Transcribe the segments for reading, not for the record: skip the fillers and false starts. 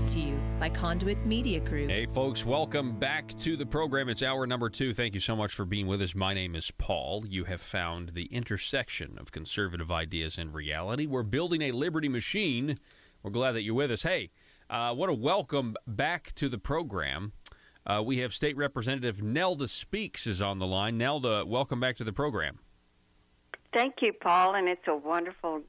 Brought to you by Conduit Media Group. Hey, folks, welcome back to the program. It's hour number 2. Thank you so much for being with us. My name is Paul. You have found the intersection of conservative ideas and reality. We're building a liberty machine. We're glad that you're with us. Hey, what a welcome back to the program. We have State Representative Nelda Speaks is on the line. Nelda, welcome back to the program. Thank you, Paul, and it's a wonderful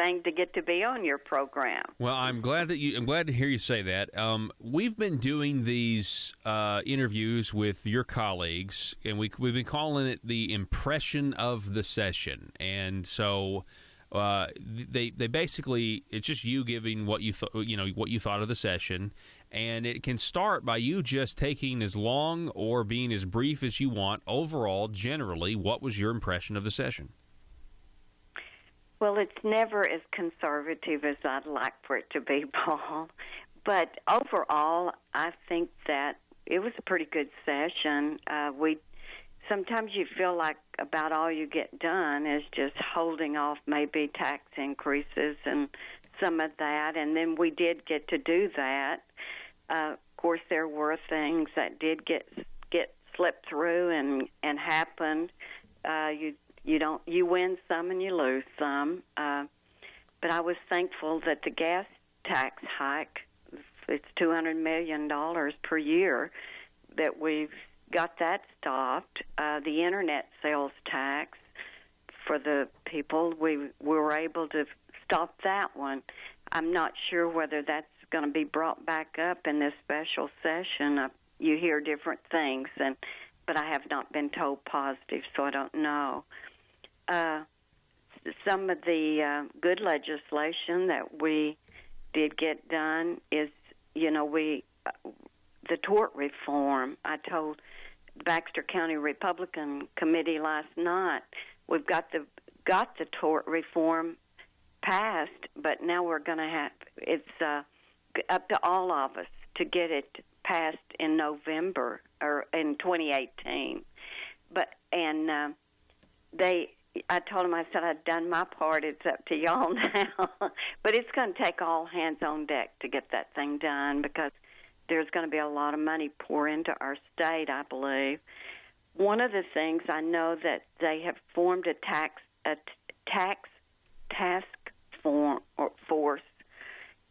thing to get to be on your program. Well, I'm glad to hear you say that. We've been doing these interviews with your colleagues, and we've been calling it the impression of the session. And so they basically, it's just you giving what you thought of the session, and it can start by you just taking as long or being as brief as you want. Overall, generally, what was your impression of the session? Well, it's never as conservative as I'd like for it to be, Paul. But overall, I think that it was a pretty good session. Sometimes you feel like about all you get done is just holding off maybe tax increases and some of that, and then we did get to do that. Of course, there were things that did get slipped through and happened. You win some and you lose some. But I was thankful that the gas tax hike, it's $200 million per year, that we've got that stopped. The internet sales tax for the people, we were able to stop that one. I'm not sure whether that's going to be brought back up in this special session. You hear different things, but I have not been told positive, so I don't know. Some of the good legislation that we did get done is, the tort reform. I told the Baxter County Republican Committee last night, we've got the tort reform passed, but now we're going to have, it's up to all of us to get it passed in November or in 2018. I told them, I said, I'd done my part. It's up to y'all now. But it's going to take all hands on deck to get that thing done because there's going to be a lot of money pour into our state, I believe. One of the things I know that they have formed a tax task force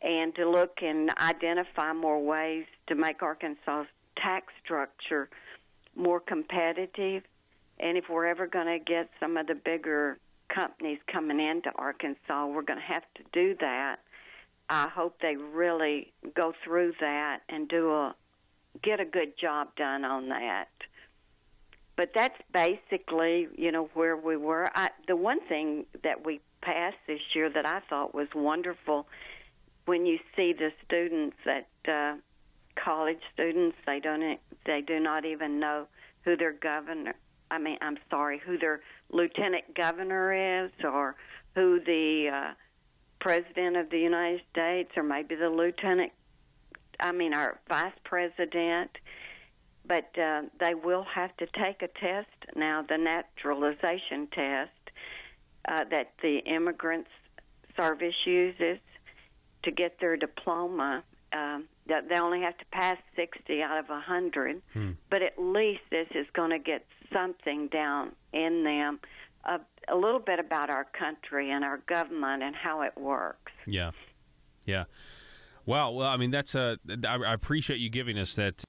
and to look and identify more ways to make Arkansas's tax structure more competitive. And if we're ever going to get some of the bigger companies coming into Arkansas, we're going to have to do that. I hope they really go through that and get a good job done on that. But that's basically, where we were. The one thing that we passed this year that I thought was wonderful, when you see the students college students, they do not even know who their who their lieutenant governor is, or who the president of the United States, or maybe the our vice president. But they will have to take a test now, the naturalization test that the immigrants service uses to get their diploma. That they only have to pass 60 out of 100, but at least this is going to get something down in them, a little bit about our country and our government and how it works. Yeah. Well, I mean, I appreciate you giving us that.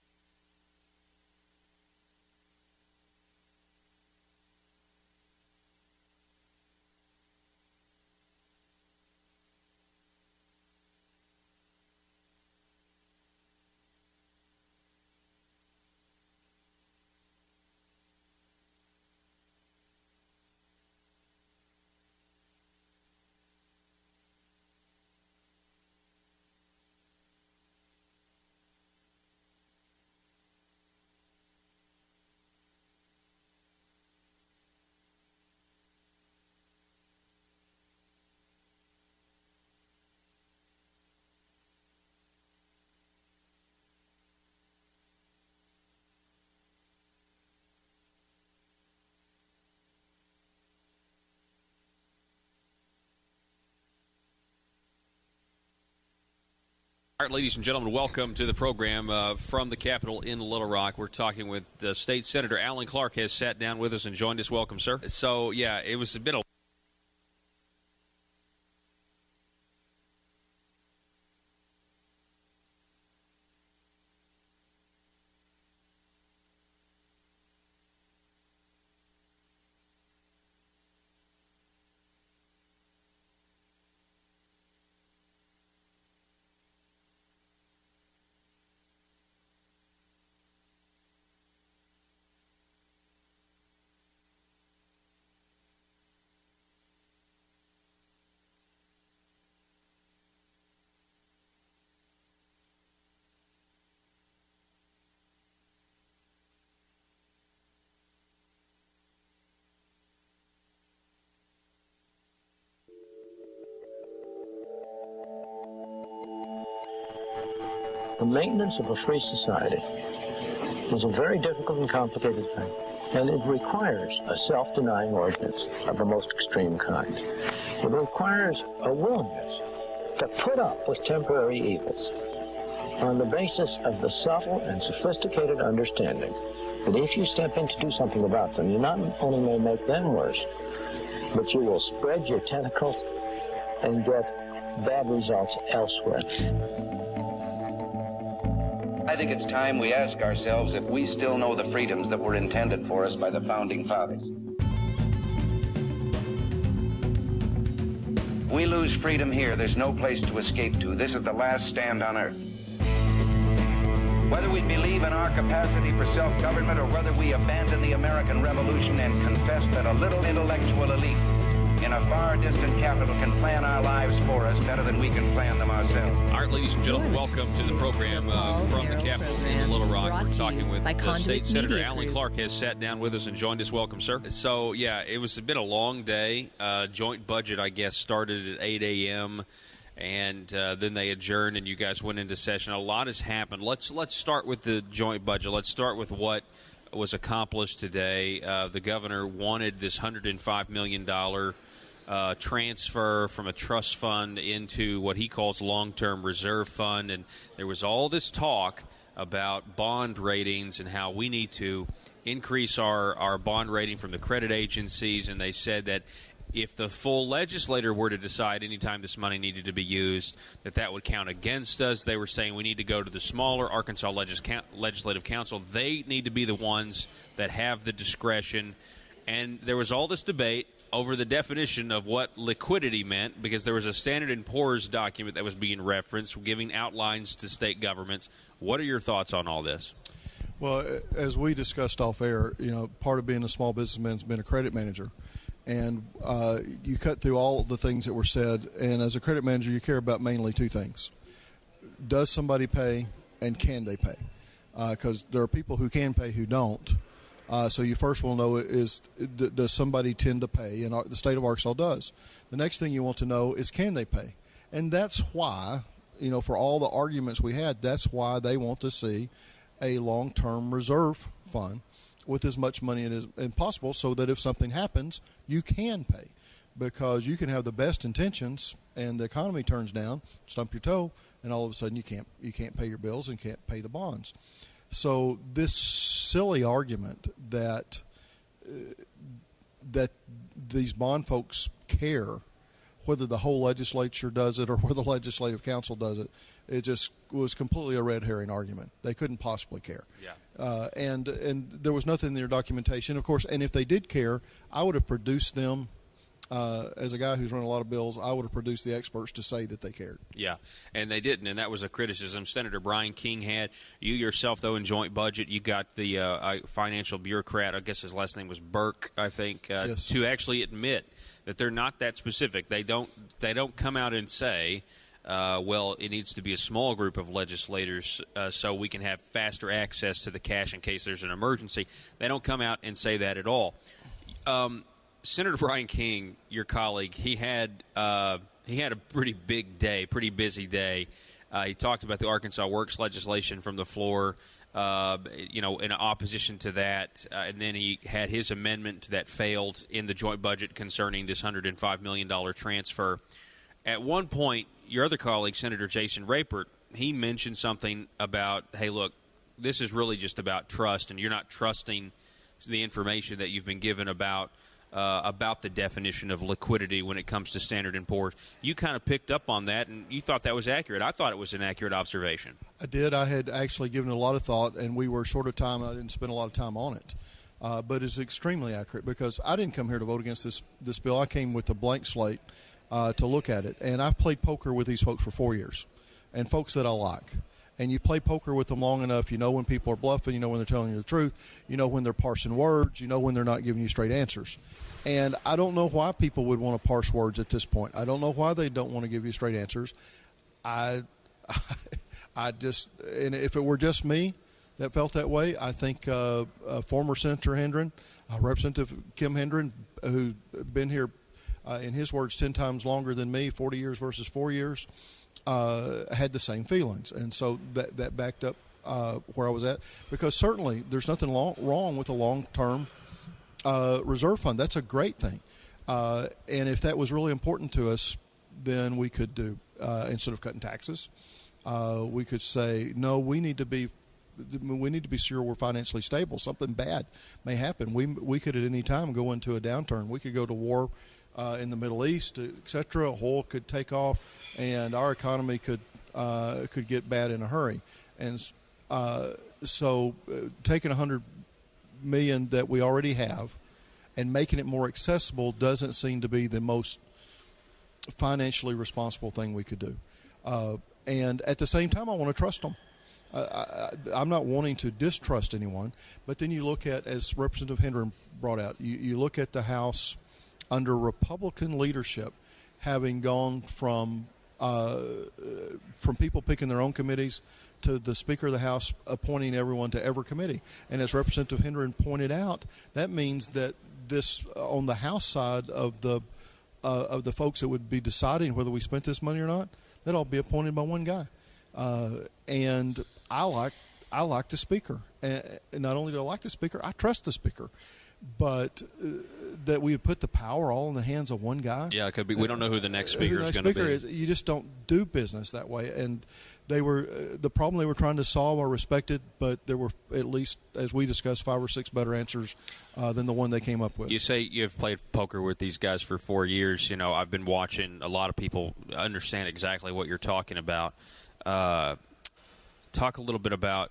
All right, ladies and gentlemen, welcome to the program from the Capitol in Little Rock. We're talking with State Senator Alan Clark has sat down with us and joined us. Welcome, sir. So, yeah, it was a bit of The maintenance of a free society is a very difficult and complicated thing, and it requires a self-denying ordinance of the most extreme kind. It requires a willingness to put up with temporary evils on the basis of the subtle and sophisticated understanding that if you step in to do something about them, you not only may make them worse, but you will spread your tentacles and get bad results elsewhere. I think it's time we ask ourselves if we still know the freedoms that were intended for us by the Founding Fathers. We lose freedom here, there's no place to escape to. This is the last stand on earth. Whether we believe in our capacity for self-government or whether we abandon the American Revolution and confess that a little intellectual elite in a far distant capital can plan our lives for us better than we can plan them ourselves. All right, ladies and gentlemen, welcome to the program from the Capitol in Little Rock. We're talking with State Senator Alan Clark has sat down with us and joined us. Welcome, sir. So, yeah, it was been a long day. Joint budget, I guess, started at 8 a.m., and then they adjourned, and you guys went into session. A lot has happened. Let's start with the joint budget. Let's start with what was accomplished today. The governor wanted this $105 million transfer from a trust fund into what he calls long-term reserve fund, and there was all this talk about bond ratings and how we need to increase our bond rating from the credit agencies, and they said that if the full legislature were to decide anytime this money needed to be used, that would count against us. They were saying we need to go to the smaller Arkansas Legislative Council. They need to be the ones that have the discretion. And there was all this debate over the definition of what liquidity meant, because there was a Standard & Poor's document that was being referenced, giving outlines to state governments. What are your thoughts on all this? Well, as we discussed off air, part of being a small businessman has been a credit manager. And you cut through all the things that were said, and as a credit manager, you care about mainly two things. Does somebody pay, and can they pay? Because there are people who can pay who don't. So you first will know is, does somebody tend to pay? And the state of Arkansas does. The next thing you want to know is, can they pay? And that's why, for all the arguments we had, that's why they want to see a long-term reserve fund with as much money as possible, so that if something happens, you can pay. Because you can have the best intentions and the economy turns down, stump your toe, and all of a sudden you can't pay your bills and can't pay the bonds. So this silly argument that these bond folks care whether the whole legislature does it or whether the legislative council does it, it just was completely a red herring argument. They couldn't possibly care. Yeah. And there was nothing in their documentation, of course. And if they did care, I would have produced them. As a guy who's run a lot of bills, I would have produced the experts to say that they cared. Yeah, and they didn't, and that was a criticism Senator Brian King had. You yourself, though, in joint budget, you got the financial bureaucrat, I guess his last name was Burke, I think, yes, to actually admit that they're not that specific. They don't come out and say, well, it needs to be a small group of legislators so we can have faster access to the cash in case there's an emergency. They don't come out and say that at all. Senator Brian King, your colleague, he had a pretty big day, pretty busy day. He talked about the Arkansas Works legislation from the floor, in opposition to that, and then he had his amendment that failed in the joint budget concerning this $105 million transfer. At one point, your other colleague, Senator Jason Rapert, he mentioned something about, hey, look, this is really just about trust, and you're not trusting the information that you've been given about the definition of liquidity when it comes to Standard & Poor's. You kind of picked up on that, and you thought that was accurate. I thought it was an accurate observation. I did. I had actually given it a lot of thought, and we were short of time, and I didn't spend a lot of time on it. But it's extremely accurate because I didn't come here to vote against this bill. I came with a blank slate to look at it, and I've played poker with these folks for 4 years, and folks that I like. And you play poker with them long enough, you know when people are bluffing, you know when they're telling you the truth, you know when they're parsing words, you know when they're not giving you straight answers. And I don't know why people would want to parse words at this point. I don't know why they don't want to give you straight answers. I just, and if it were just me that felt that way, I think former Senator Hendren, Representative Kim Hendren, who's been here, in his words, 10 times longer than me, 40 years versus 4 years, had the same feelings. And so that backed up where I was at. Because certainly there's nothing wrong with a long-term reserve fund. That's a great thing. And if that was really important to us, then we could do, instead of cutting taxes, we could say, no, we need to be sure we're financially stable. Something bad may happen. We could at any time go into a downturn. We could go to war in the Middle East, et cetera. Oil could take off, and our economy could get bad in a hurry. And so taking $100 million that we already have and making it more accessible doesn't seem to be the most financially responsible thing we could do. And at the same time, I want to trust them. I'm not wanting to distrust anyone, but then you look at, as Representative Hendren brought out, you look at the House under Republican leadership having gone from people picking their own committees to the Speaker of the House appointing everyone to every committee. And as Representative Hendren pointed out, that means that this, on the House side of the folks that would be deciding whether we spent this money or not, that'll all be appointed by one guy. And I like the Speaker. And not only do I like the Speaker, I trust the Speaker. But that we would put the power all in the hands of one guy. Yeah, it could be. We don't know who the next speaker is going to be. You just don't do business that way. And they were the problem they were trying to solve are respected, but there were at least, as we discussed, 5 or 6 better answers than the one they came up with. You say you've played poker with these guys for 4 years. You know, I've been watching a lot of people understand exactly what you're talking about. Talk a little bit about,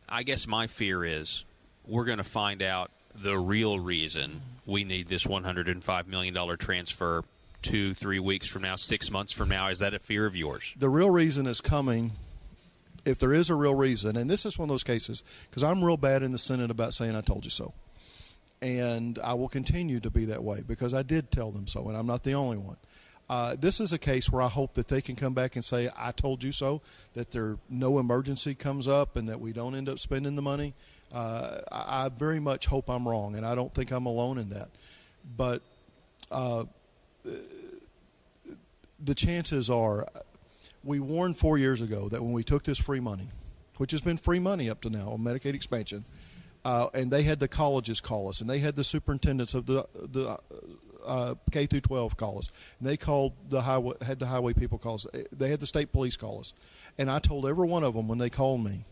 I guess my fear is we're going to find out the real reason we need this $105 million transfer 2-3 weeks from now, 6 months from now. Is that a fear of yours? The real reason is coming, if there is a real reason, and this is one of those cases, because I'm real bad in the Senate about saying I told you so. And I will continue to be that way because I did tell them so, and I'm not the only one. This is a case where I hope that they can come back and say, I told you so, that no emergency comes up and that we don't end up spending the money. I very much hope I'm wrong, and I don't think I'm alone in that. But the chances are, we warned 4 years ago that when we took this free money, which has been free money up to now on Medicaid expansion, and they had the colleges call us, and they had the superintendents of the K through 12 call us, and they called the highway people call us. They had the state police call us, and I told every one of them when they called me,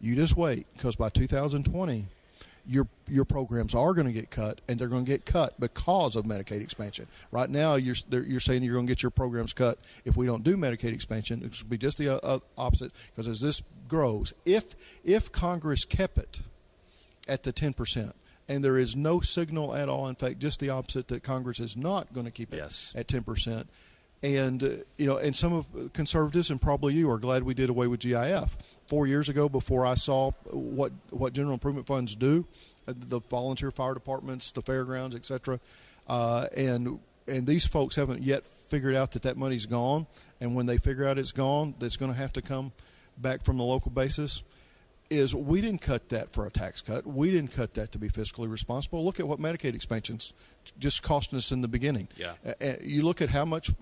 you just wait, because by 2020, your programs are going to get cut, and they're going to get cut because of Medicaid expansion. Right now, you're saying you're going to get your programs cut if we don't do Medicaid expansion. It should be just the opposite, because as this grows, if Congress kept it at the 10%, and there is no signal at all, in fact, just the opposite, that Congress is not going to keep it at 10%. And, and some of conservatives, and probably you, are glad we did away with GIF. 4 years ago, before I saw what general improvement funds do, the volunteer fire departments, the fairgrounds, et cetera, and these folks haven't yet figured out that money's gone. And when they figure out it's gone, that's going to have to come back from the local basis. Is we didn't cut that for a tax cut. We didn't cut that to be fiscally responsible. Look at what Medicaid expansion's just costing us in the beginning. Yeah. You look at how much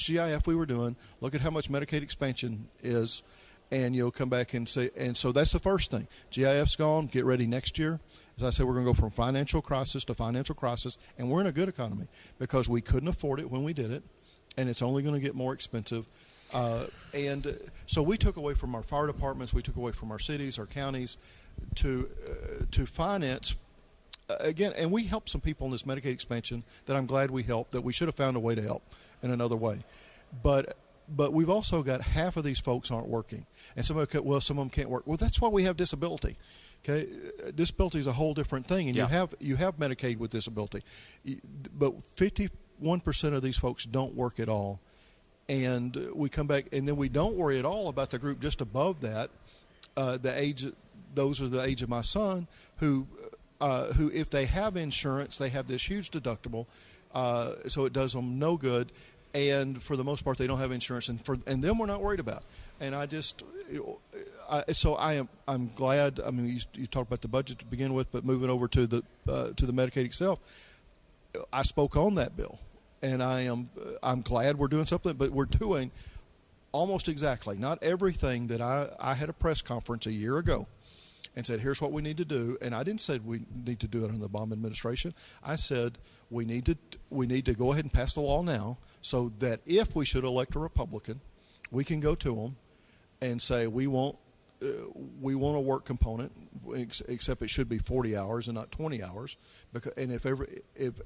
GIF we were doing. Look at how much Medicaid expansion is, and you'll come back and say. And so that's the first thing. GIF's gone. Get ready next year. As I said, we're going to go from financial crisis to financial crisis, and we're in a good economy because we couldn't afford it when we did it, and it's only going to get more expensive. And so we took away from our fire departments, we took away from our cities, our counties, to finance. Again, and we helped some people in this Medicaid expansion that I'm glad we helped, that we should have found a way to help in another way. But we've also got half of these folks aren't working. And some of them can't work. Well, that's why we have disability. Okay, disability is a whole different thing, and you have Medicaid with disability. But 51% of these folks don't work at all. And we come back, and then we don't worry at all about the group just above that, those are the age of my son, who if they have insurance, they have this huge deductible, so it does them no good. And for the most part, they don't have insurance, and them we're not worried about. And I'm glad. I mean, you talked about the budget to begin with, but moving over to the Medicaid itself, I spoke on that bill, and I'm glad we're doing something. But we're doing almost exactly, not everything that I had a press conference a year ago and said, here's what we need to do. And I didn't say we need to do it under the Obama administration. I said we need to go ahead and pass the law now, so that if we should elect a Republican, we can go to them and say we want a work component, except it should be 40 hours and not 20 hours. And if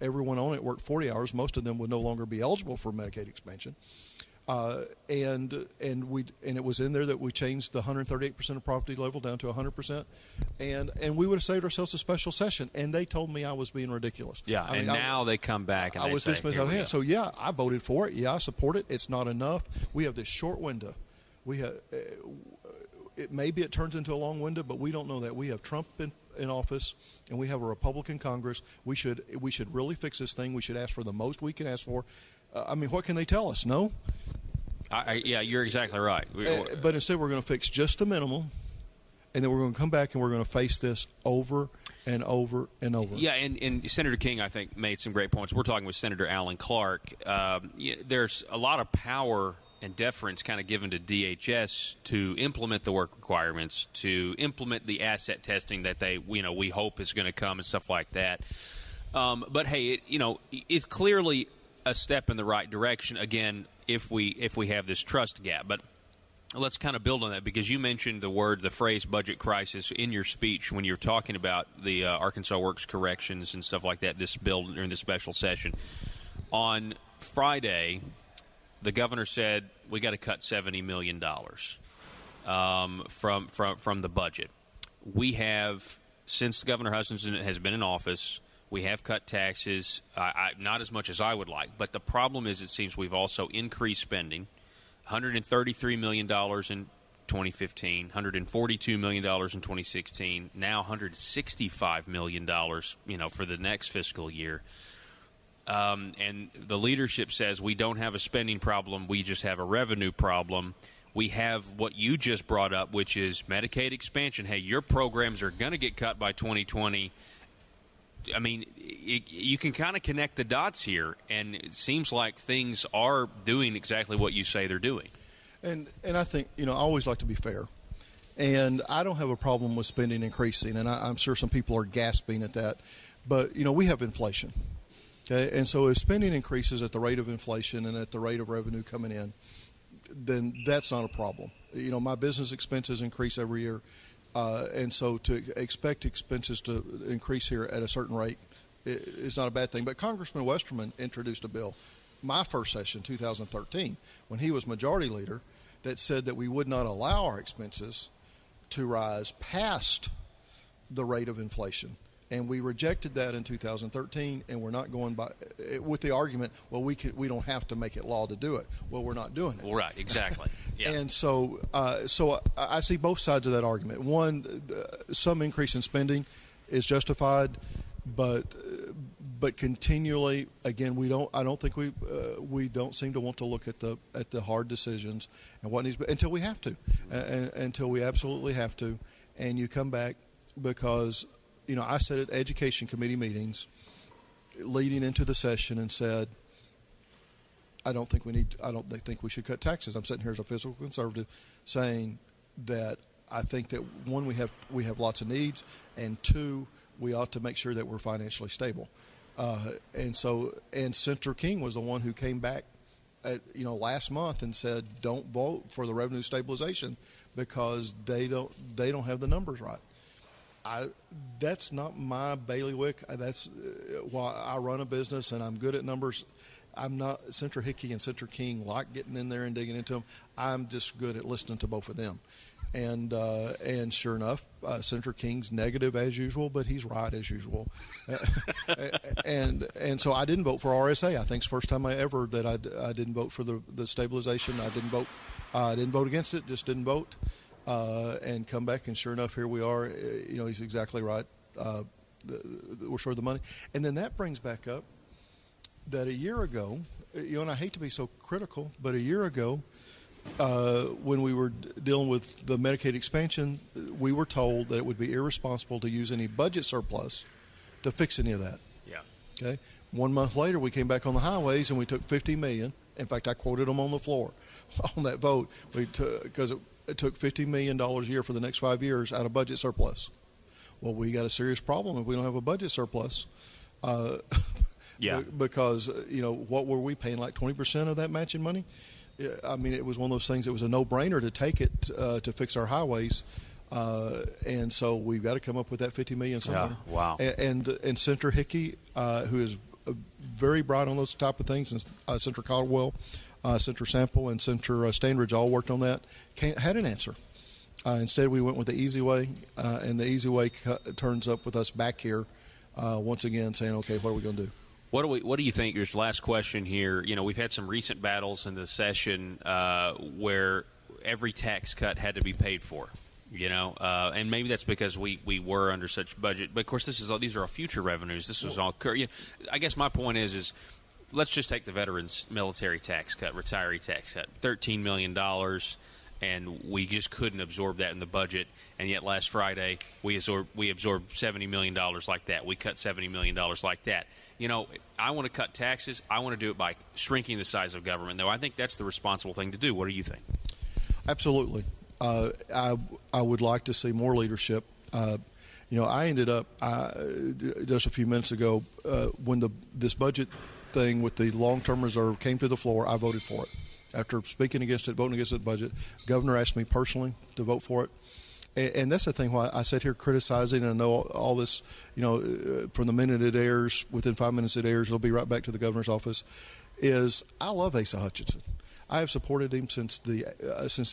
everyone on it worked 40 hours, most of them would no longer be eligible for Medicaid expansion. And it was in there that we changed the 138% of property level down to 100%, and we would have saved ourselves a special session. And they told me I was being ridiculous. Yeah, and now they come back and I was dismissed out of hand. So yeah, I voted for it. Yeah, I support it. It's not enough. We have this short window. We have maybe it turns into a long window, but we don't know that. We have Trump in office, and we have a Republican Congress. We should really fix this thing. We should ask for the most we can ask for. I mean, what can they tell us? No. Yeah, you're exactly right. But instead, we're going to fix just the minimum, and then we're going to come back and we're going to face this over and over and over. Yeah, and Senator King, I think, made some great points. We're talking with Senator Alan Clark. There's a lot of power and deference kind of given to DHS to implement the work requirements, to implement the asset testing that we hope is going to come and stuff like that. But hey, it's clearly a step in the right direction. Again, if we have this trust gap, but let's kind of build on that, because you mentioned the phrase budget crisis in your speech when you're talking about the Arkansas Works corrections and stuff like that. This bill during the special session on Friday, the governor said we got to cut $70 million from the budget. We have, since Governor Hutchinson has been in office, we have cut taxes, not as much as I would like. But the problem is, it seems we've also increased spending, $133 million in 2015, $142 million in 2016, now $165 million, for the next fiscal year. And the leadership says we don't have a spending problem, we just have a revenue problem. We have what you just brought up, which is Medicaid expansion. Hey, your programs are going to get cut by 2020. I mean, you can kind of connect the dots here, and it seems like things are doing exactly what you say they're doing. And I think, I always like to be fair. And I don't have a problem with spending increasing, and I'm sure some people are gasping at that. But, we have inflation. Okay? And so if spending increases at the rate of inflation and at the rate of revenue coming in, then that's not a problem. My business expenses increase every year. And so to expect expenses to increase here at a certain rate is not a bad thing. But Congressman Westerman introduced a bill, my first session, 2013, when he was majority leader, that said that we would not allow our expenses to rise past the rate of inflation. And we rejected that in 2013, and we're not going by with the argument, well, we don't have to make it law to do it. Well, we're not doing it. Well, right, exactly. Yeah. And so I see both sides of that argument. One, some increase in spending is justified, but continually, again, I don't think we don't seem to want to look at the hard decisions and what needs until we have to, until we absolutely have to, and you come back because. I sat at education committee meetings leading into the session and said, I don't think we should cut taxes. I'm sitting here as a fiscal conservative saying that I think that, one, we have lots of needs, and two, we ought to make sure that we're financially stable. And Senator King was the one who came back last month and said don't vote for the revenue stabilization because they don't have the numbers right. That's not my bailiwick. That's why I run a business and I'm good at numbers. I'm not Senator Hickey and Senator King like getting in there and digging into them. I'm just good at listening to both of them. And sure enough, Senator King's negative as usual, but he's right as usual. and so I didn't vote for RSA. I think it's the first time ever that I didn't vote for the stabilization. I didn't vote against it. Just didn't vote. And come back, and sure enough, here we are. He's exactly right. We're short of the money, and then that brings back up that a year ago, and I hate to be so critical, but a year ago, when we were dealing with the Medicaid expansion, we were told that it would be irresponsible to use any budget surplus to fix any of that. Yeah. Okay. 1 month later, we came back on the highways and we took $50 million. In fact, I quoted them on the floor on that vote. Because it took $50 million a year for the next 5 years out of budget surplus. Well, we got a serious problem if we don't have a budget surplus. Yeah. Because what were we paying, like 20% of that matching money? I mean, it was one of those things. It was a no-brainer to take it to fix our highways, and so we've got to come up with that $50 million somewhere. Yeah, wow. And Senator Hickey, who is very bright on those type of things, and Senator Caldwell, Senator Sample, and Senator Standridge all worked on that. Had an answer. Instead, we went with the easy way, and the easy way turns up with us back here once again, saying, "Okay, what are we going to do?" What do you think? Your last question here. We've had some recent battles in the session where every tax cut had to be paid for. And maybe that's because we were under such budget. But of course, these are all future revenues. This was all. I guess my point is let's just take the veterans military tax cut, retiree tax cut, $13 million. And we just couldn't absorb that in the budget. And yet last Friday, we absorbed $70 million like that. We cut $70 million like that. I want to cut taxes. I want to do it by shrinking the size of government, though. I think that's the responsible thing to do. What do you think? Absolutely. I would like to see more leadership. I ended up just a few minutes ago when this budget thing with the long-term reserve came to the floor, I voted for it. After speaking against it, voting against the budget, the governor asked me personally to vote for it. And that's the thing why I sit here criticizing, and I know all this, from the minute it airs, within 5 minutes it airs, it'll be right back to the governor's office, is I love Asa Hutchinson. I have supported him since the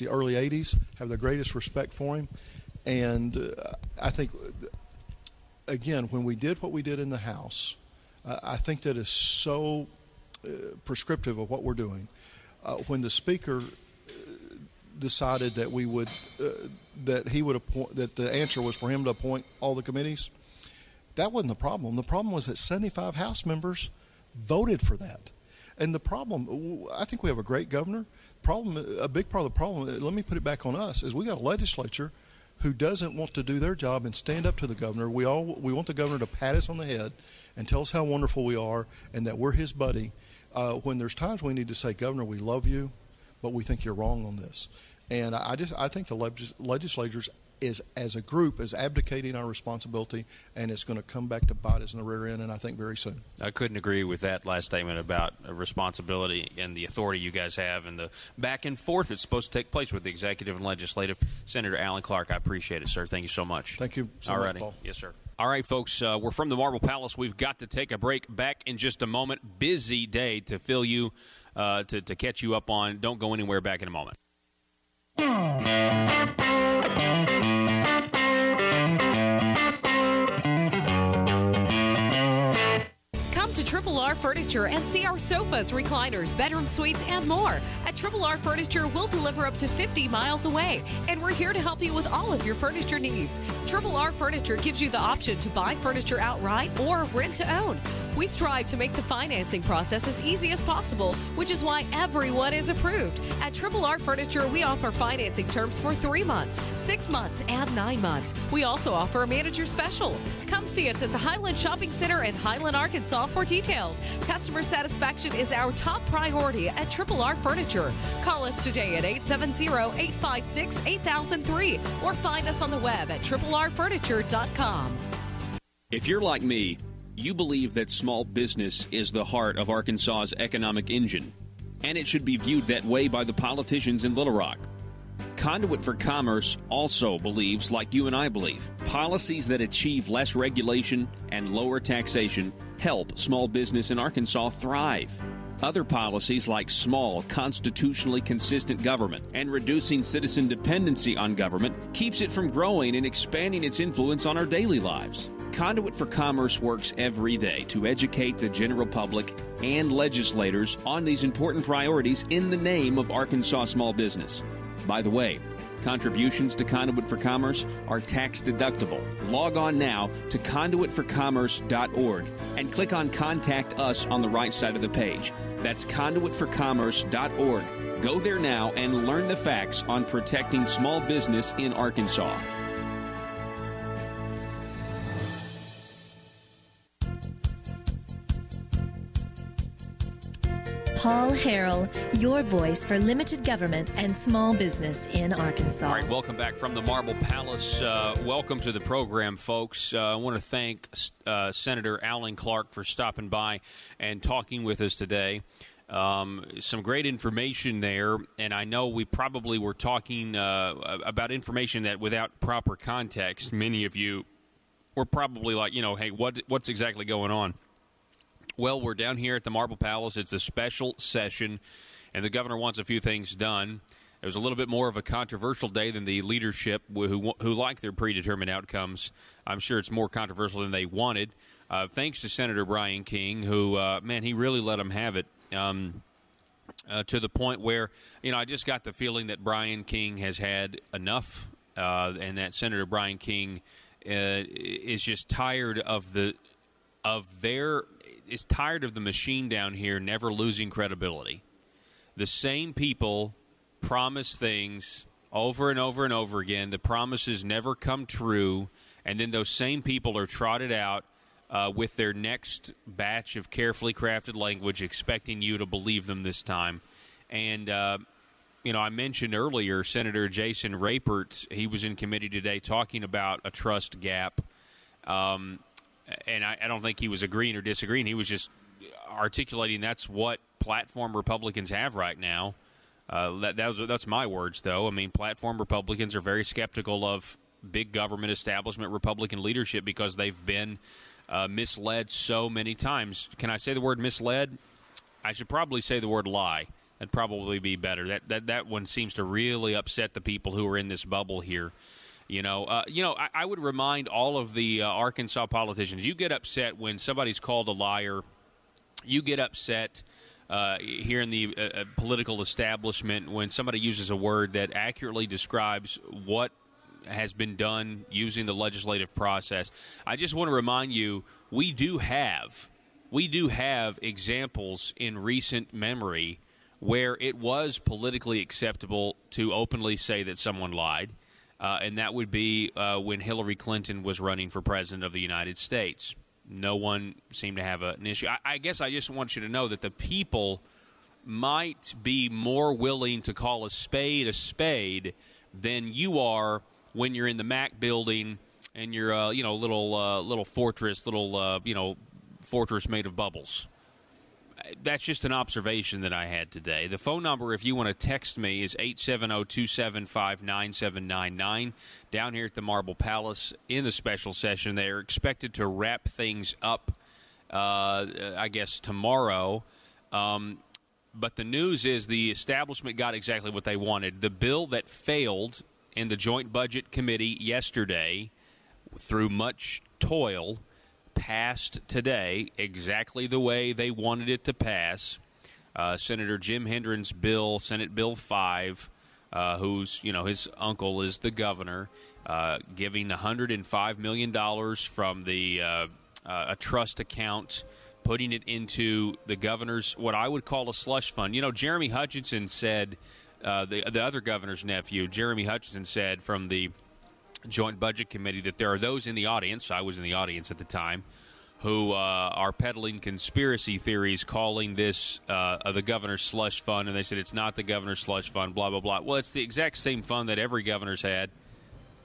early 80s, have the greatest respect for him. And I think, again, when we did what we did in the House, I think that is so prescriptive of what we're doing. When the Speaker decided that that the answer was for him to appoint all the committees, that wasn't the problem. The problem was that 75 House members voted for that. And the problem, I think we have a great governor. A big part of the problem, let me put it back on us, is we got a legislature who doesn't want to do their job and stand up to the governor. We want the governor to pat us on the head and tell us how wonderful we are and that we're his buddy. When there's times we need to say, Governor, we love you, but we think you're wrong on this. And I think the legislatures as a group is abdicating our responsibility, and it's going to come back to bite us in the rear end, and I think very soon. I couldn't agree with that last statement about responsibility and the authority you guys have and the back and forth that's supposed to take place with the executive and legislative. Senator Alan Clark, I appreciate it, sir. Thank you so much. Thank you so much, Paul. Yes, sir. All right, folks, we're from the Marble Palace. We've got to take a break. Back in just a moment. Busy day to fill you, to catch you up on. Don't go anywhere. Back in a moment. Come to Triple R Furniture and see our sofas, recliners, bedroom suites, and more. At Triple R Furniture, we'll deliver up to 50 miles away, and we're here to help you with all of your furniture needs. Triple R Furniture gives you the option to buy furniture outright or rent to own. We strive to make the financing process as easy as possible, which is why everyone is approved. At Triple R Furniture, we offer financing terms for 3 months, 6 months, and 9 months. We also offer a manager special. Come see us at the Highland Shopping Center in Highland, Arkansas for details. Customer satisfaction is our top priority at Triple R Furniture. Call us today at 870-856-8003 or find us on the web at triplrfurniture.com. If you're like me, you believe that small business is the heart of Arkansas's economic engine. and it should be viewed that way by the politicians in Little Rock. Conduit for Commerce also believes, like you and I believe, policies that achieve less regulation and lower taxation help small business in Arkansas thrive. Other policies like small, constitutionally consistent government and reducing citizen dependency on government keeps it from growing and expanding its influence on our daily lives. Conduit for Commerce works every day to educate the general public and legislators on these important priorities in the name of Arkansas small business. By the way, contributions to Conduit for Commerce are tax deductible. Log on now to conduitforcommerce.org and click on Contact Us on the right side of the page. That's conduitforcommerce.org. Go there now and learn the facts on protecting small business in Arkansas. Paul Harrell, your voice for limited government and small business in Arkansas. All right, welcome back from the Marble Palace. Welcome to the program, folks. I want to thank Senator Alan Clark for stopping by and talking with us today. Some great information there, and I know we probably were talking about information that without proper context, many of you were probably like, hey, what's exactly going on? Well, we're down here at the Marble Palace. It's a special session, and the governor wants a few things done. It was a little bit more of a controversial day than the leadership who like their predetermined outcomes. I'm sure it's more controversial than they wanted. Thanks to Senator Brian King, who, he really let them have it to the point where, I just got the feeling that Brian King has had enough and that Senator Brian King is just tired of the machine down here never losing credibility. The same people promise things over and over and over again. The promises never come true, and then those same people are trotted out with their next batch of carefully crafted language, expecting you to believe them this time. And, I mentioned earlier Senator Jason Rapert. He was in committee today talking about a trust gap. And I don't think he was agreeing or disagreeing. He was just articulating that's what platform Republicans have right now. That's my words, though. I mean, platform Republicans are very skeptical of big government establishment Republican leadership because they've been misled so many times. Can I say the word misled? I should probably say the word lie. That'd probably be better. That one seems to really upset the people who are in this bubble here. I would remind all of the Arkansas politicians, you get upset when somebody's called a liar. You get upset here in the political establishment when somebody uses a word that accurately describes what has been done using the legislative process. I just want to remind you, we do have examples in recent memory where it was politically acceptable to openly say that someone lied. And that would be when Hillary Clinton was running for president of the United States. No one seemed to have an issue. I guess I just want you to know that the people might be more willing to call a spade than you are when you're in the Mac building and you're little fortress made of bubbles. That's just an observation that I had today. The phone number, if you want to text me, is 870-275-9799. Down here at the Marble Palace in the special session, they are expected to wrap things up, I guess, tomorrow. But the news is the establishment got exactly what they wanted. The bill that failed in the Joint Budget Committee yesterday, through much toil, passed today exactly the way they wanted it to pass. Senator Jim Hendren's bill, Senate Bill 5, whose his uncle is the governor, giving $105 million from the a trust account, putting it into the governor's what I would call a slush fund. Jeremy Hutchinson said, the other governor's nephew, Jeremy Hutchinson said from the Joint Budget Committee that there are those in the audience, I was in the audience at the time, who are peddling conspiracy theories, calling this the governor's slush fund, and they said it's not the governor's slush fund, blah, blah, blah. Well, it's the exact same fund that every governor's had,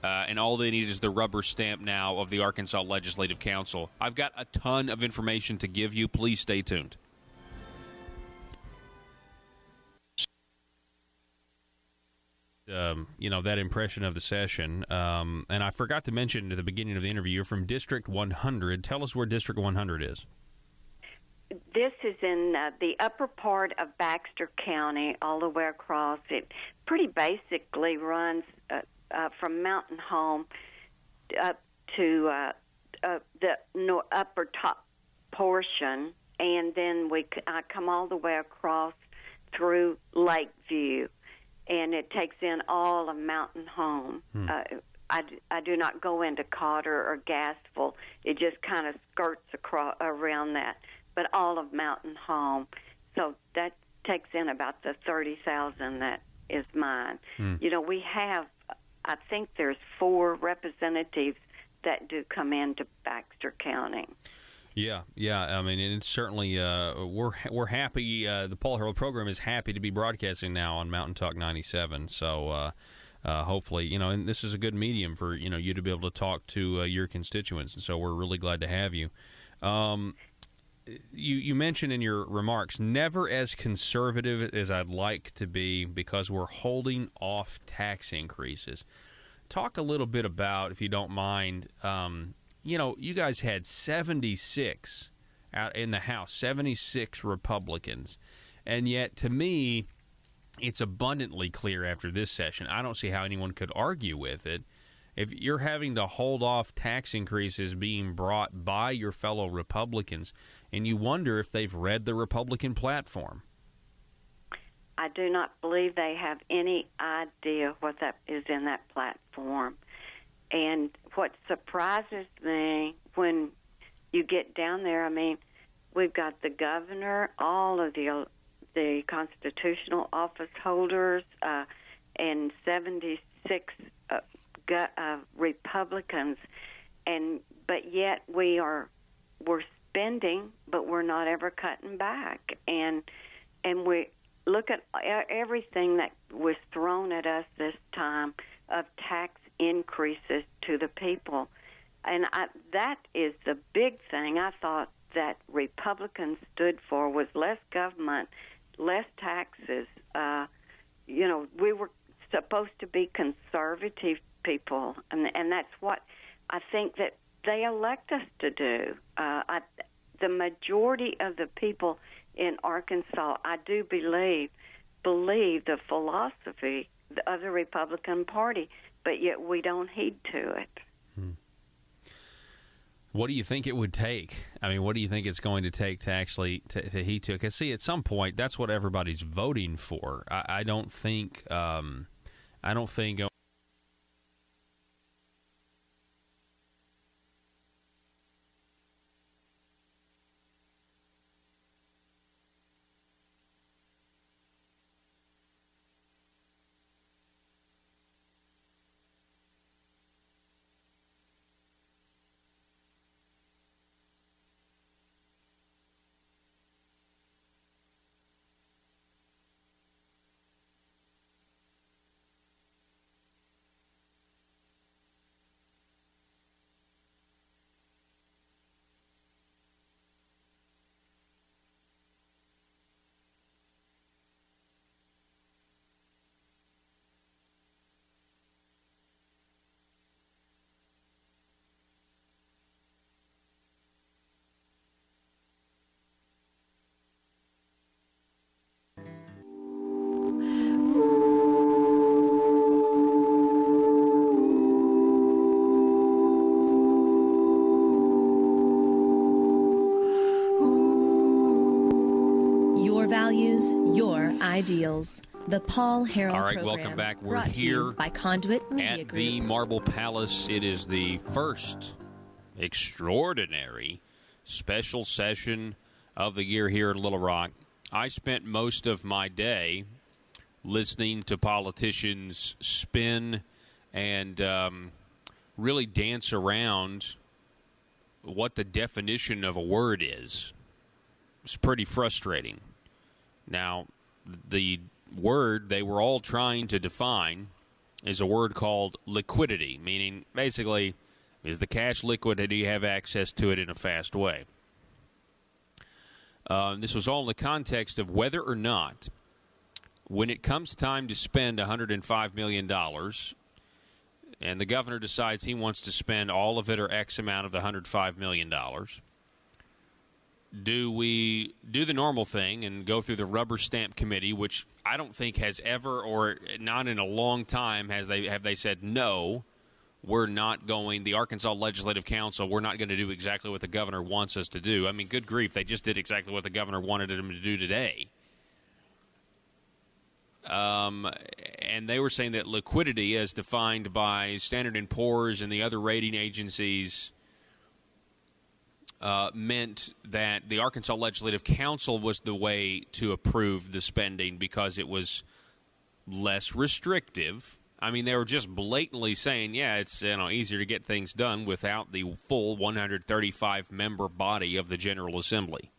and all they need is the rubber stamp now of the Arkansas Legislative Council. I've got a ton of information to give you. Please stay tuned. that impression of the session. And I forgot to mention at the beginning of the interview, you're from District 100. Tell us where District 100 is. This is in the upper part of Baxter County, all the way across. It pretty basically runs from Mountain Home up to the upper top portion, and then I come all the way across through Lakeview, and it takes in all of Mountain Home. I do not go into Cotter or Gasville. It just kind of skirts around that, but all of Mountain Home. So that takes in about the 30,000 that is mine. We have, I think there's 4 representatives that do come into Baxter County. Yeah. I mean, it's certainly we're happy. The Paul Harrell program is happy to be broadcasting now on Mountain Talk 97. So hopefully, and this is a good medium for you to be able to talk to your constituents. And so we're really glad to have you. You mentioned in your remarks, never as conservative as I'd like to be because we're holding off tax increases. Talk a little bit about, if you don't mind, you guys had 76 out in the House, 76 Republicans. And yet, to me, it's abundantly clear after this session. I don't see how anyone could argue with it. If you're having to hold off tax increases being brought by your fellow Republicans, and you wonder if they've read the Republican platform. I do not believe they have any idea what that is in that platform. And what surprises me when you get down there, I mean, we've got the governor, all of the constitutional office holders, and 76 Republicans, but yet we're spending, but we're not ever cutting back, and we look at everything that was thrown at us this time of tax increases to the people, and that is the big thing I thought that Republicans stood for, was less government, less taxes. We were supposed to be conservative people, and that's what I think that they elect us to do. The majority of the people in Arkansas, I do believe the philosophy of the Republican Party, but yet we don't heed to it. What do you think it would take? I mean, what do you think it's going to take to actually to heed to it? Because, see, at some point, that's what everybody's voting for. I don't think your ideals. The Paul Harrell All right, program, welcome back. We're brought to here you by Conduit Media at Group. the Marble Palace. It is the first extraordinary special session of the year here in Little Rock. I spent most of my day listening to politicians spin and really dance around what the definition of a word is. It's pretty frustrating. Now, the word they were all trying to define is a word called liquidity, meaning basically, is the cash liquid and do you have access to it in a fast way? This was all in the context of whether or not when it comes time to spend $105 million and the governor decides he wants to spend all of it or X amount of the $105 million, do we do the normal thing and go through the rubber stamp committee, which I don't think has ever, or not in a long time, have they said, no, we're not going, the Arkansas Legislative Council, we're not going to do exactly what the governor wants us to do. I mean, good grief, they just did exactly what the governor wanted them to do today. And they were saying that liquidity, as defined by Standard & Poor's and the other rating agencies, meant that the Arkansas Legislative Council was the way to approve the spending because it was less restrictive. I mean, they were just blatantly saying, yeah, it's easier to get things done without the full 135-member body of the General Assembly.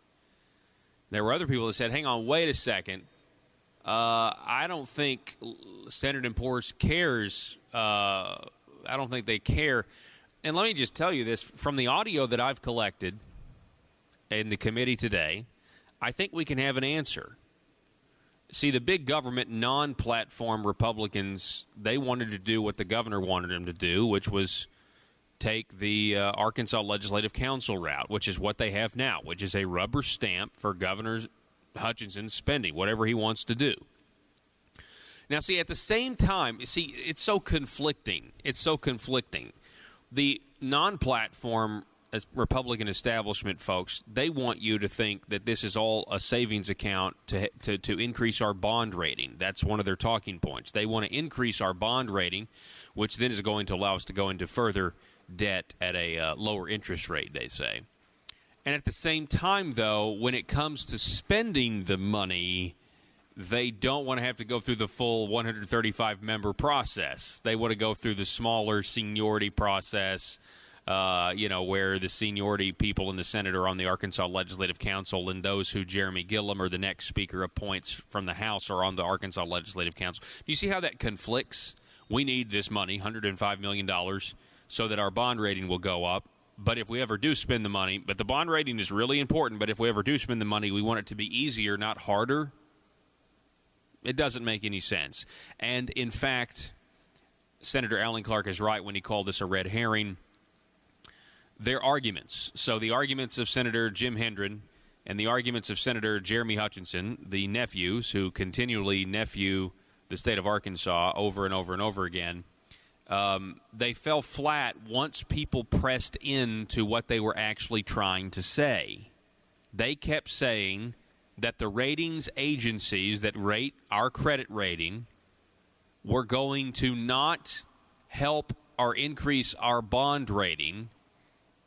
There were other people that said, hang on, wait a second. I don't think Standard & Poor's cares. I don't think they care. And let me just tell you this. From the audio that I've collected in the committee today, I think we can have an answer. See, the big government, non-platform Republicans, they wanted to do what the governor wanted them to do, which was take the Arkansas Legislative Council route, which is what they have now, which is a rubber stamp for Governor Hutchinson's spending, whatever he wants to do. Now, see, at the same time, it's so conflicting. It's so conflicting. The non-platform Republican establishment folks, they want you to think that this is all a savings account to increase our bond rating. That's one of their talking points. They want to increase our bond rating, which then is going to allow us to go into further debt at a lower interest rate, they say. And at the same time, though, when it comes to spending the money, they don't want to have to go through the full 135-member process. They want to go through the smaller seniority process, where the seniority people in the Senate are on the Arkansas Legislative Council, and those who Jeremy Gillum or the next speaker appoints from the House are on the Arkansas Legislative Council. Do you see how that conflicts? We need this money, $105 million, so that our bond rating will go up. But if we ever do spend the money, but the bond rating is really important, but if we ever do spend the money, we want it to be easier, not harder. It doesn't make any sense. And, in fact, Senator Alan Clark is right when he called this a red herring. Their arguments. So the arguments of Senator Jim Hendren and the arguments of Senator Jeremy Hutchinson, the nephews who continually nephew the state of Arkansas over and over and over again, they fell flat once people pressed into what they were actually trying to say. They kept saying that the ratings agencies that rate our credit rating were going to not help or increase our bond rating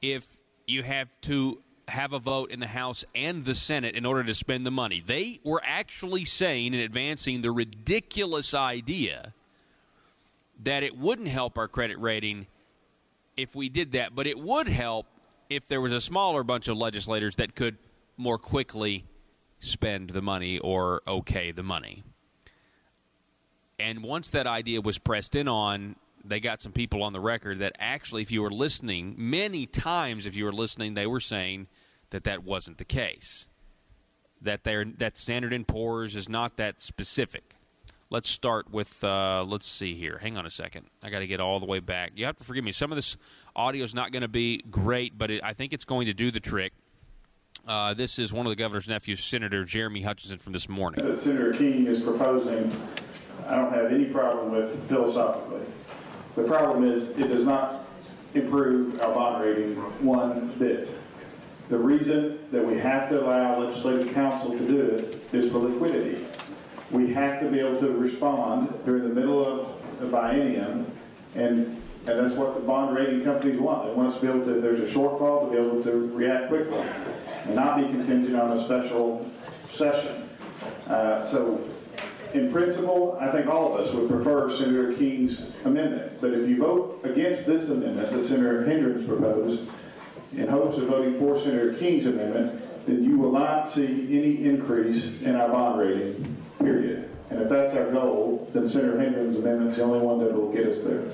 if you have to have a vote in the House and the Senate in order to spend the money. They were actually saying and advancing the ridiculous idea that it wouldn't help our credit rating if we did that, but it would help if there was a smaller bunch of legislators that could more quickly spend the money or okay the money. And once that idea was pressed in on, they got some people on the record that actually, if you were listening, many times if you were listening, they were saying that that wasn't the case, that Standard & Poor's is not that specific. Let's start with, let's see here. Hang on a second. I got to get all the way back. You have to forgive me. Some of this audio is not going to be great, but I think it's going to do the trick. This is one of the governor's nephews, Senator Jeremy Hutchinson, from this morning. Senator King is proposing, I don't have any problem with philosophically. The problem is it does not improve our bond rating one bit. The reason that we have to allow legislative council to do it is for liquidity. We have to be able to respond during the middle of the biennium, and that's what the bond rating companies want. They want us to be able to, if there's a shortfall, to be able to react quickly and not be contingent on a special session. So in principle, I think all of us would prefer Senator King's amendment. But if you vote against this amendment that Senator Hendren's proposed, in hopes of voting for Senator King's amendment, then you will not see any increase in our bond rating, period. And if that's our goal, then Senator Hendren's amendment is the only one that will get us there.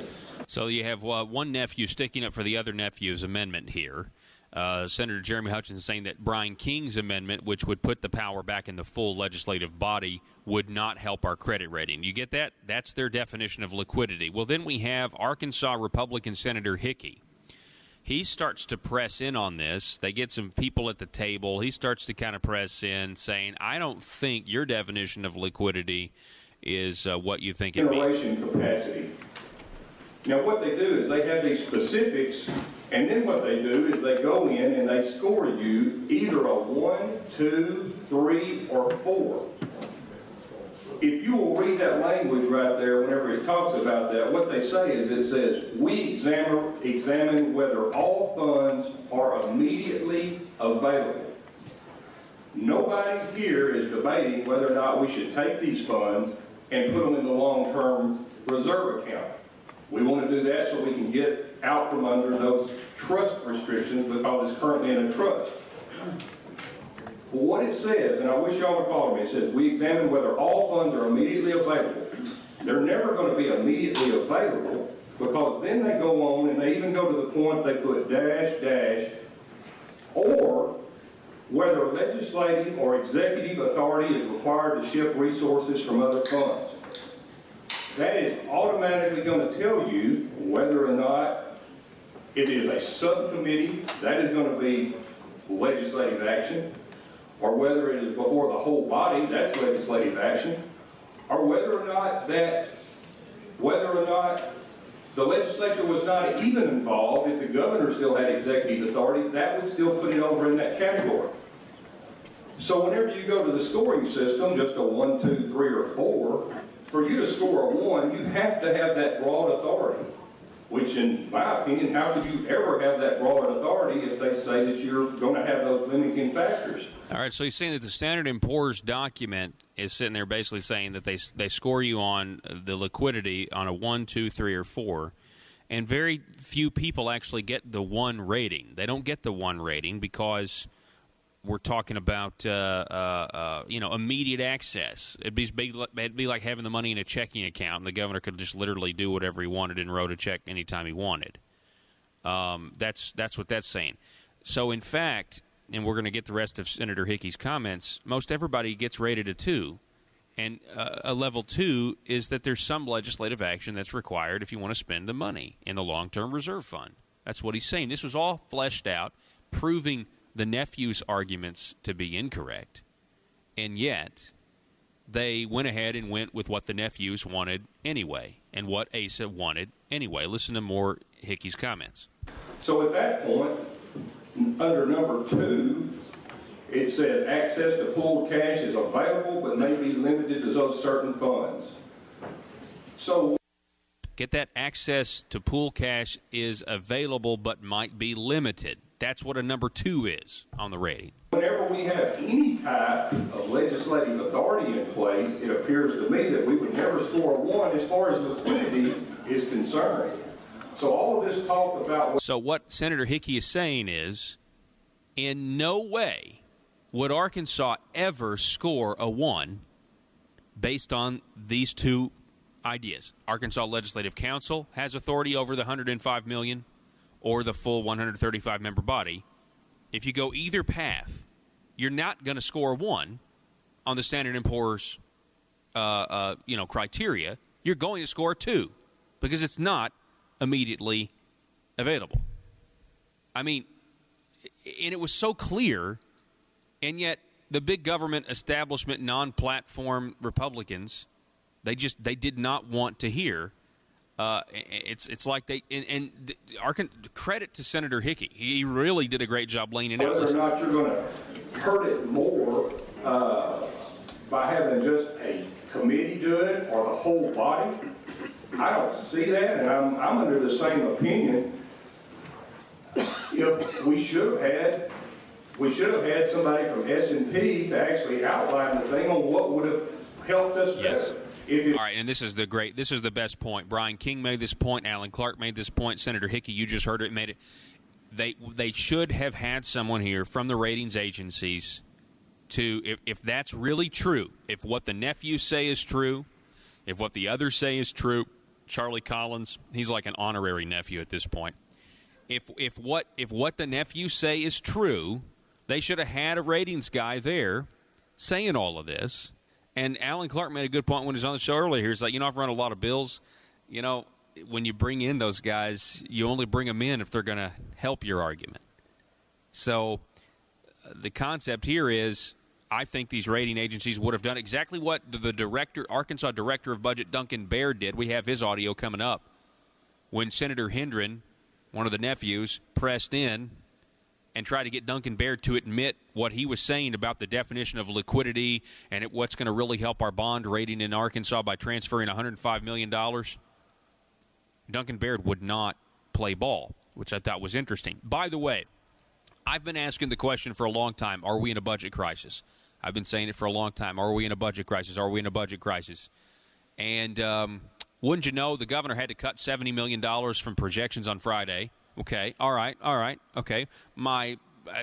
So you have one nephew sticking up for the other nephew's amendment here. Senator Jeremy Hutchinson saying that Brian King's amendment, which would put the power back in the full legislative body, would not help our credit rating. You get that? That's their definition of liquidity. Well, then we have Arkansas Republican Senator Hickey. He starts to press in on this. They get some people at the table. He starts to kind of press in, saying, I don't think your definition of liquidity is what you think it means. Generation capacity. Now, what they do is they have these specifics, and then what they do is they go in and they score you either a 1, 2, 3, or 4. If you will read that language right there whenever it talks about that, what they say is it says, we examine whether all funds are immediately available. Nobody here is debating whether or not we should take these funds and put them in the long-term reserve account. We want to do that so we can get out from under those trust restrictions because it's currently in a trust. What it says, and I wish y'all would follow me, it says we examine whether all funds are immediately available. They're never going to be immediately available because then they go on and they even go to the point they put dash, dash, or whether legislative or executive authority is required to shift resources from other funds. That is automatically going to tell you whether or not it is a subcommittee, that is going to be legislative action, or whether it is before the whole body, that's legislative action, or whether or not the legislature was not even involved, if the governor still had executive authority, that would still put it over in that category. So whenever you go to the scoring system, just a 1, 2, 3, or 4, for you to score a 1, you have to have that broad authority. Which, in my opinion, how could you ever have that broad authority if they say that you're going to have those limiting factors? All right, so he's saying that the Standard & Poor's document is sitting there basically saying that they score you on the liquidity on a 1, 2, 3, or 4, and very few people actually get the 1 rating. They don't get the 1 rating because we're talking about immediate access. It'd be like having the money in a checking account, and the governor could just literally do whatever he wanted and wrote a check anytime he wanted. That's what that's saying. So, in fact, and we're going to get the rest of Senator Hickey's comments, most everybody gets rated a 2. And a level 2 is that there's some legislative action that's required if you want to spend the money in the long-term reserve fund. That's what he's saying. This was all fleshed out, proving the nephew's arguments to be incorrect, and yet they went ahead and went with what the nephews wanted anyway and what ASA wanted anyway. Listen to more Hickey's comments. So at that point, under number 2, it says access to pooled cash is available but may be limited to those certain funds. So get that, access to pooled cash is available but might be limited. That's what a number 2 is on the rating. Whenever we have any type of legislative authority in place, it appears to me that we would never score a 1 as far as liquidity is concerned. So all of this talk about... So what Senator Hickey is saying is, in no way would Arkansas ever score a 1 based on these 2 ideas. Arkansas Legislative Council has authority over the $105 million or the full 135-member body. If you go either path, you're not going to score a 1 on the Standard & Poor's criteria. You're going to score a 2 because it's not immediately available. I mean, and it was so clear, and yet the big government establishment non-platform Republicans, they did not want to hear. It's like they credit to Senator Hickey. He really did a great job laying it out. Whether or not you're going to hurt it more by having just a committee do it or the whole body, I don't see that, and I'm under the same opinion. If we should have had somebody from S&P to actually outline the thing on what would have helped us better. All right, and this is the best point. Brian King made this point. Alan Clark made this point. Senator Hickey, you just heard it, made it. They should have had someone here from the ratings agencies to, if that's really true, if what the nephews say is true, if what the others say is true, Charlie Collins, he's like an honorary nephew at this point. if what the nephews say is true, they should have had a ratings guy there saying all of this. And Alan Clark made a good point when he was on the show earlier. He's like, I've run a lot of bills. When you bring in those guys, you only bring them in if they're going to help your argument. So the concept here is, I think these rating agencies would have done exactly what the Arkansas Director of Budget, Duncan Baird, did. We have his audio coming up. When Senator Hendren, one of the nephews, pressed in and tried to get Duncan Baird to admit what he was saying about the definition of liquidity and what's going to really help our bond rating in Arkansas by transferring $105 million, Duncan Baird would not play ball, which I thought was interesting. By the way, I've been asking the question for a long time, are we in a budget crisis? I've been saying it for a long time. Are we in a budget crisis? Are we in a budget crisis? And wouldn't you know, the governor had to cut $70 million from projections on Friday. Okay, all right, okay.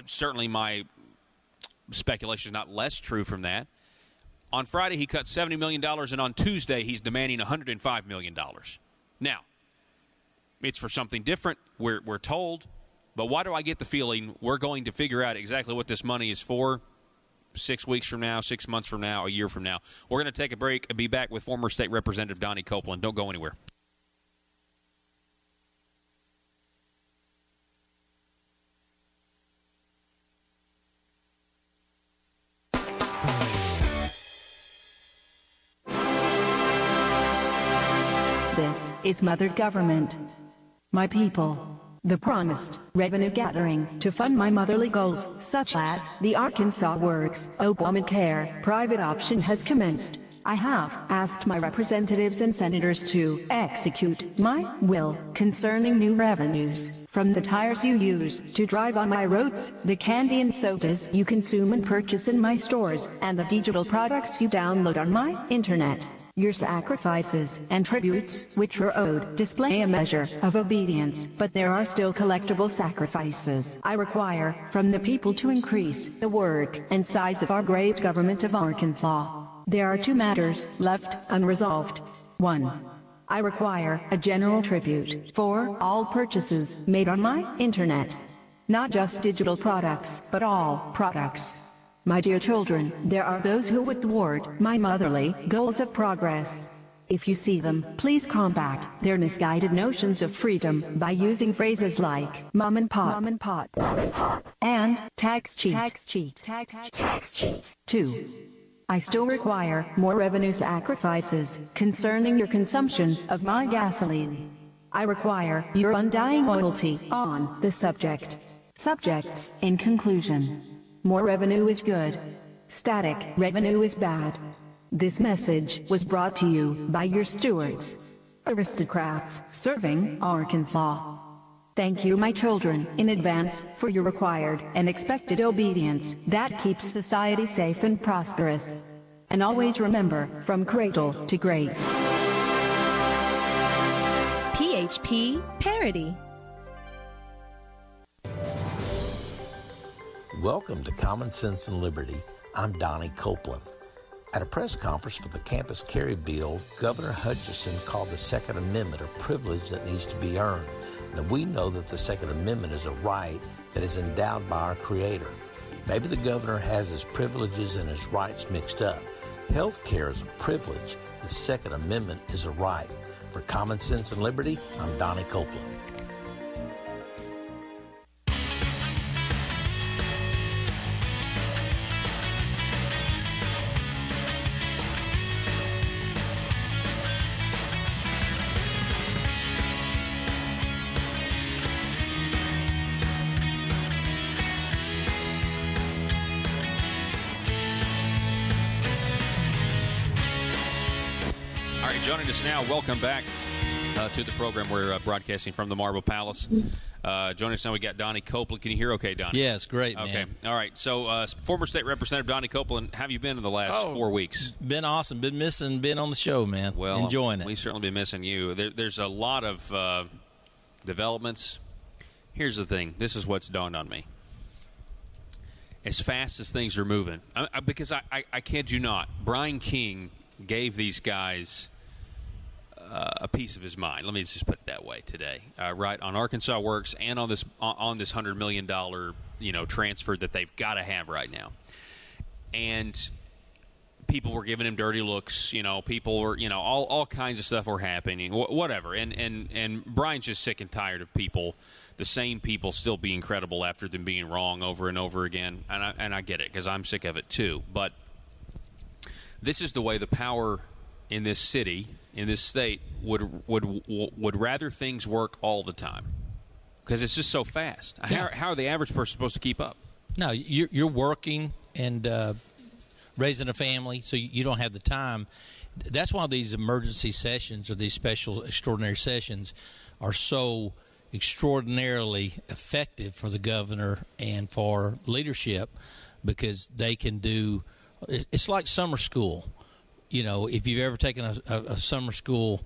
Certainly my speculation is not less true from that. On Friday, he cut $70 million, and on Tuesday, he's demanding $105 million. Now, it's for something different, we're told, but why do I get the feeling we're going to figure out exactly what this money is for 6 weeks from now, 6 months from now, a year from now? We're going to take a break and be back with former State Representative Donnie Copeland. Don't go anywhere. This is Mothered Government. My people. The promised revenue gathering to fund my motherly goals, such as the Arkansas Works, Obamacare, private option has commenced. I have asked my representatives and senators to execute my will concerning new revenues, from the tires you use to drive on my roads, the candy and sodas you consume and purchase in my stores, and the digital products you download on my internet. Your sacrifices and tributes, which are owed, display a measure of obedience, but there are still collectible sacrifices I require from the people to increase the work and size of our great government of Arkansas. There are two matters left unresolved. 1. I require a general tribute for all purchases made on my internet. Not just digital products, but all products. My dear children, there are those who would thwart my motherly goals of progress. If you see them, please combat their misguided notions of freedom by using phrases like mom and pop, and tax cheat. 2. I still require more revenue sacrifices concerning your consumption of my gasoline. I require your undying loyalty on the subject. Subjects, in conclusion. More revenue is good. Static revenue is bad. This message was brought to you by your stewards, aristocrats serving Arkansas. Thank you, my children, in advance for your required and expected obedience that keeps society safe and prosperous. And always remember, from cradle to grave. PHP Parody. Welcome to Common Sense and Liberty. I'm Donnie Copeland. At a press conference for the campus carry bill, Governor Hutchinson called the Second Amendment a privilege that needs to be earned. Now, we know that the Second Amendment is a right that is endowed by our Creator. Maybe the governor has his privileges and his rights mixed up. Health care is a privilege. The Second Amendment is a right. For Common Sense and Liberty, I'm Donnie Copeland. Joining us now, welcome back to the program. We're broadcasting from the Marble Palace. Joining us now, we got Donnie Copeland. Can you hear okay, Donnie? Yes, great, man. Okay, all right. So, former State Representative Donnie Copeland, how have you been in the last 4 weeks? Been awesome. Been missing being on the show, man. Well, enjoying it. We've certainly been missing you. There's a lot of developments. Here's the thing. This is what's dawned on me. As fast as things are moving, because I kid you not, Brian King gave these guys a piece of his mind. Let me just put it that way today, right, on Arkansas Works and on this $100 million transfer that they've got to have right now. And people were giving him dirty looks. People were, all kinds of stuff were happening, whatever. And Brian's just sick and tired of people, the same people, still being credible after them being wrong over and over again. And I get it, because I'm sick of it too. But this is the way the power in this city, in this state, would rather things work all the time, because it's just so fast. Yeah. How are the average person supposed to keep up? No, you're working and raising a family, so you don't have the time. That's why these emergency sessions or these special extraordinary sessions are so extraordinarily effective for the governor and for leadership, because they can do – it's like summer school. If you've ever taken a summer school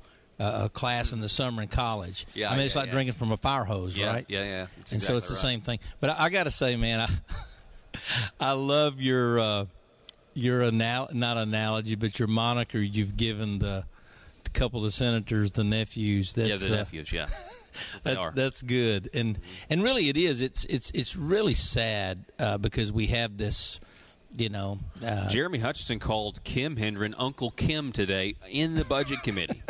class in the summer in college, it's like drinking from a fire hose, right? Yeah. And so it's the same thing. But I got to say, man, I love your not analogy, but your moniker you've given the couple of the senators, the nephews. The nephews, yeah. That's good, and really it is. It's really sad because we have this. Jeremy Hutchinson called Kim Hendren Uncle Kim today in the Budget Committee.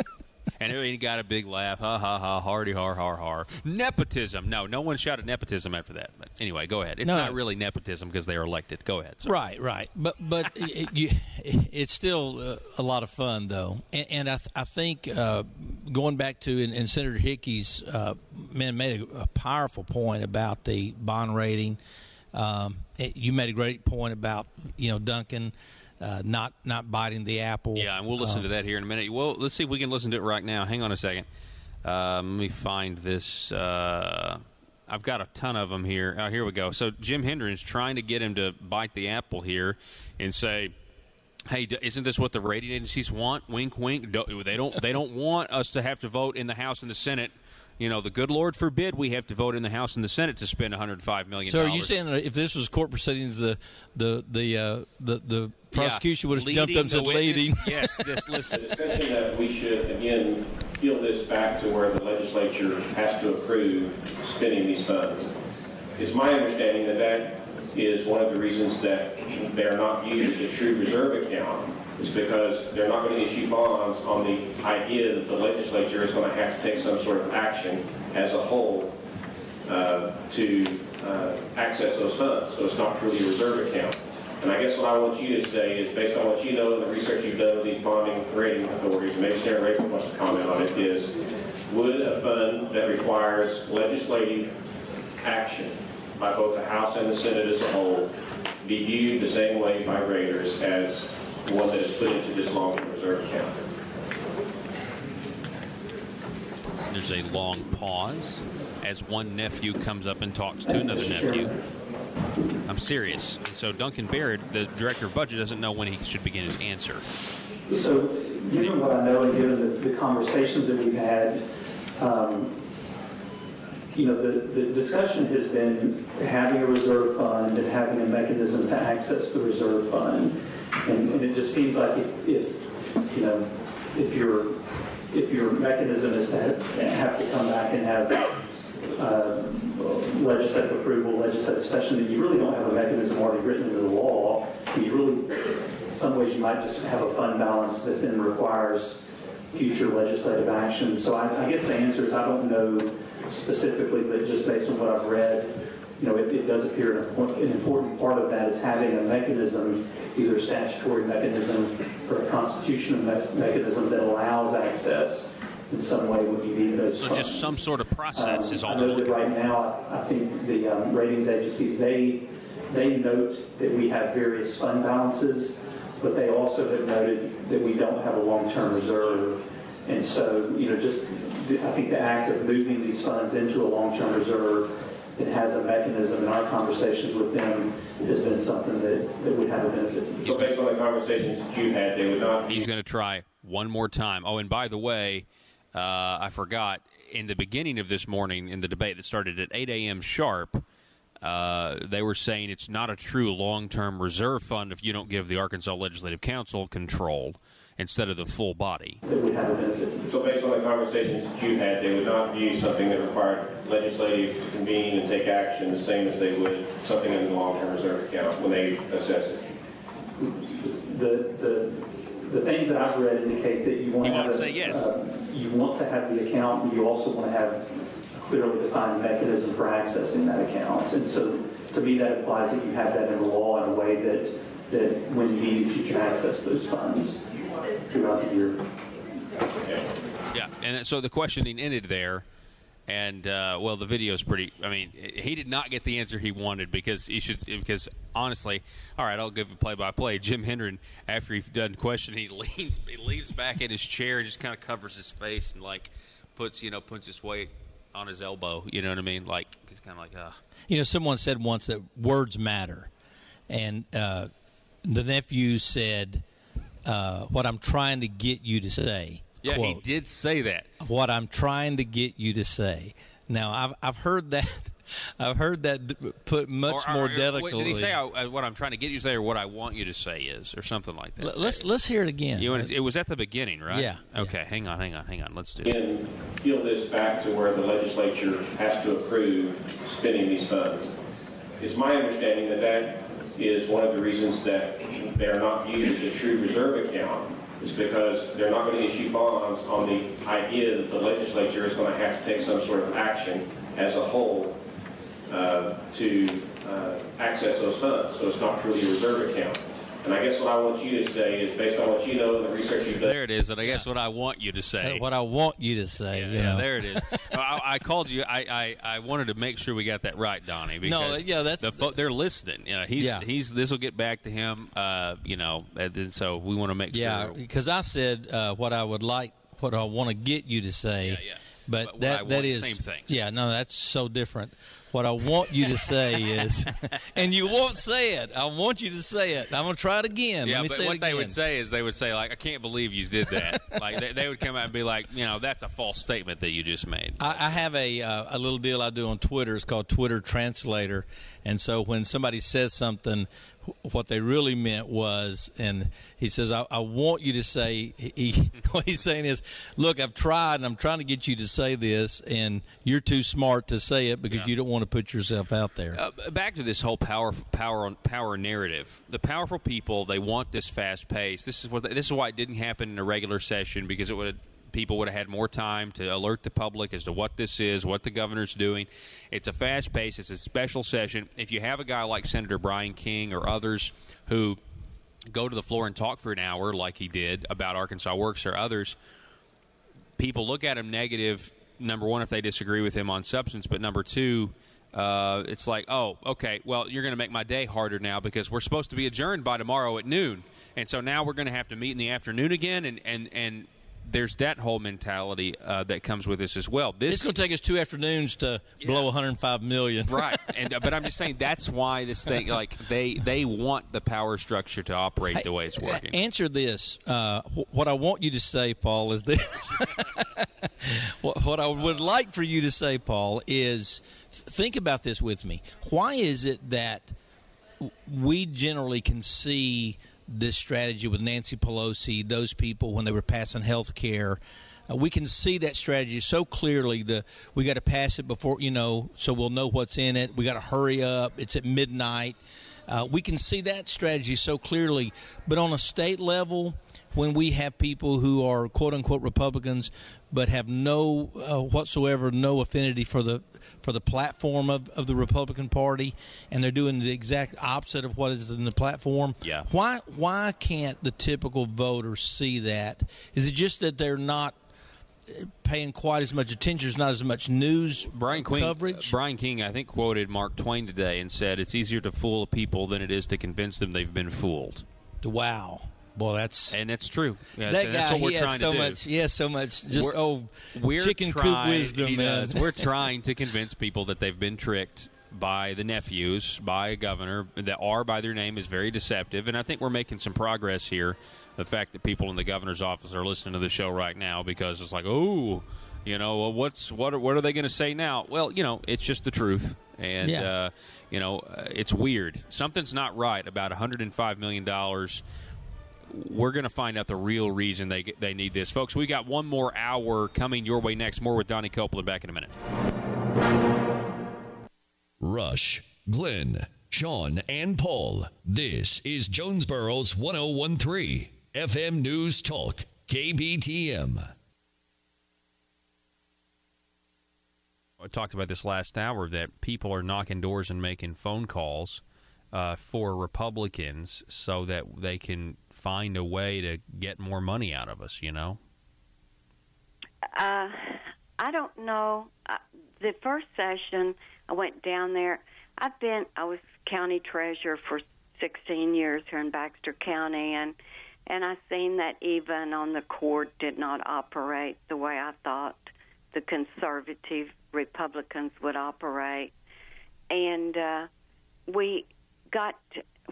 And he got a big laugh. Ha, ha, ha, hardy, har, har, har. Nepotism. No one shouted nepotism after that. But anyway, go ahead. It's not really nepotism because they are elected. Go ahead. Sorry. Right. But it's still a lot of fun, though. And I think going back to, and Senator Hickey's made a powerful point about the bond rating. You made a great point about, Duncan not biting the apple. Yeah, and we'll listen to that here in a minute. Well, let's see if we can listen to it right now. Hang on a second. Let me find this. I've got a ton of them here. Here we go. So Jim Hendren is trying to get him to bite the apple here and say, hey, isn't this what the rating agencies want? Wink, wink. They don't want us to have to vote in the House and the Senate. The good Lord forbid we have to vote in the House and the Senate to spend $105 million. So are you saying that if this was court proceedings, the prosecution would have jumped up and said leading? Yes, listen. The discussion that we should, again, peel this back to where the legislature has to approve spending these funds. It's my understanding that is one of the reasons that they're not viewed as a true reserve account, is because they're not going to issue bonds on the idea that the legislature is going to have to take some sort of action as a whole to access those funds. So it's not truly a reserve account. And I guess what I want you to say is, based on what you know and the research you've done with these bonding rating authorities, and maybe Senator Rayford wants to comment on it, is would a fund that requires legislative action by both the House and the Senate as a whole be viewed the same way by raters as one that is put into this long-term reserve account? There's a long pause as one nephew comes up and talks to another nephew. I'm serious. So Duncan Baird, the director of budget, doesn't know when he should begin his answer. So given what I know and given the conversations that we've had, the discussion has been having a reserve fund and having a mechanism to access the reserve fund. And it just seems like if your mechanism is to have to come back and have legislative approval, legislative session, that you really don't have a mechanism already written into the law. You really, in some ways, you might just have a fund balance that then requires future legislative action. So I guess the answer is I don't know specifically, but just based on what I've read, it does appear an important part of that is having a mechanism, either a statutory mechanism or a constitutional mechanism that allows access in some way when you need those funds. Just some sort of process is all. I know that right now, I think the ratings agencies, they note that we have various fund balances, but they also have noted that we don't have a long-term reserve. And so, I think the act of moving these funds into a long-term reserve that has a mechanism in our conversations with them has been something that would have a benefit to them. So based on the conversations that you've had, they would not... He's going to try one more time. Oh, and by the way, I forgot, in the beginning of this morning, in the debate that started at 8 a.m. sharp, they were saying it's not a true long-term reserve fund if you don't give the Arkansas Legislative Council control. instead of the full body. That would have a benefit. So based on the conversations that you've had, they would not view something that required legislative to convene and take action the same as they would something in the long-term reserve account when they assess it? The things that I've read indicate that you want to have say yes. You want to have the account, but you also want to have a clearly defined mechanism for accessing that account. And so, to me, that implies that you have that in the law in a way that when you need it, you can access those funds throughout the year. Yeah, and so the questioning ended there. And well, the video is pretty. I mean, he did not get the answer he wanted because Because honestly, all right, I'll give a play-by-play. Jim Hendren, after he's done questioning, he leans back in his chair and just kind of covers his face and like puts his weight on his elbow. You know what I mean? Like he's kind of like, You know, someone said once that words matter, and the nephew said, "What I'm trying to get you to say." Yeah, quote, he did say that. What I'm trying to get you to say. Now, I've heard that. I've heard that put much more delicately. Did he say what I'm trying to get you to say, or what I want you to say is, or something like that? Let's hear it again. It was at the beginning, right? Yeah. Okay. Yeah. Hang on. Let's do it. And peel this back to where the legislature has to approve spending these funds. It's my understanding that is one of the reasons that they are not viewed as a true reserve account, is because they're not going to issue bonds on the idea that the legislature is going to have to take some sort of action as a whole to access those funds. So it's not truly a reserve account. And I guess what I want you to say is, based on what you know and the research you've done. There it is, and I guess what I want you to say. What I want you to say. Yeah, there it is. I called you. I wanted to make sure we got that right, Donnie. Because they're listening. You know, this will get back to him. And so we want to make sure. Yeah, because I said what I want to get you to say. Yeah. But that is same thing. Yeah, no, that's so different. What I want you to say is, and you won't say it. I want you to say it. I'm going to try it again. Yeah, Let me but say what it they again. would say is, like, I can't believe you did that. Like they would come out and be like, that's a false statement that you just made. I have a little deal I do on Twitter. It's called Twitter Translator. And so when somebody says something, what they really meant was, and he says, I want you to say, what he's saying is, look, I've tried, and I'm trying to get you to say this, and you're too smart to say it because you don't want to put yourself out there. Back to this whole power narrative. The powerful people, they want this fast pace. This is why it didn't happen in a regular session, because people would have had more time to alert the public as to what this is, what the governor's doing. It's a fast pace. It's a special session. If you have a guy like Senator Brian King or others who go to the floor and talk for an hour like he did about Arkansas Works or others, people look at him negative, number one, if they disagree with him on substance, but number two, it's like, oh, okay, well, you're going to make my day harder now because we're supposed to be adjourned by tomorrow at noon. And so now we're going to have to meet in the afternoon again, and there's that whole mentality that comes with this as well. It's going to take us 2 afternoons to blow $105 million. Right. But I'm just saying that's why this thing, like, they want the power structure to operate the way it's working. Answer this. What I want you to say, Paul, is this. What I would like for you to say, Paul, is think about this with me. Why is it that we generally can see this strategy with Nancy Pelosi, those people when they were passing health care, we can see that strategy so clearly. We got to pass it before, so we'll know what's in it. We got to hurry up. It's at midnight. We can see that strategy so clearly. But on a state level, when we have people who are quote-unquote Republicans but have no affinity for the platform of the Republican Party, and they're doing the exact opposite of what is in the platform. Yeah. Why can't the typical voter see that? Is it just that they're not paying quite as much attention? There's not as much news coverage? Brian King, I think, quoted Mark Twain today and said, it's easier to fool people than it is to convince them they've been fooled. Wow. Boy, that's true. Yes, that guy, that's what we're trying to do. He has so much we're chicken trying, coop wisdom, he man. does. We're trying to convince people that they've been tricked by the nephews, by a governor. That R by their name is very deceptive, and I think we're making some progress here. The fact that people in the governor's office are listening to the show right now, because it's like, what are they going to say now? Well, it's just the truth, and it's weird. Something's not right about $105 million we're going to find out the real reason they need this. Folks, we got one more hour coming your way next. More with Donnie Copeland back in a minute. Rush, Glenn, Sean, and Paul. This is Jonesboro's 1013 FM News Talk, KBTM. I talked about this last hour, that people are knocking doors and making phone calls for Republicans so that they can find a way to get more money out of us, you know? I don't know. The first session, I went down there. I was county treasurer for 16 years here in Baxter County, and I seen that even on the court did not operate the way I thought the conservative Republicans would operate. And when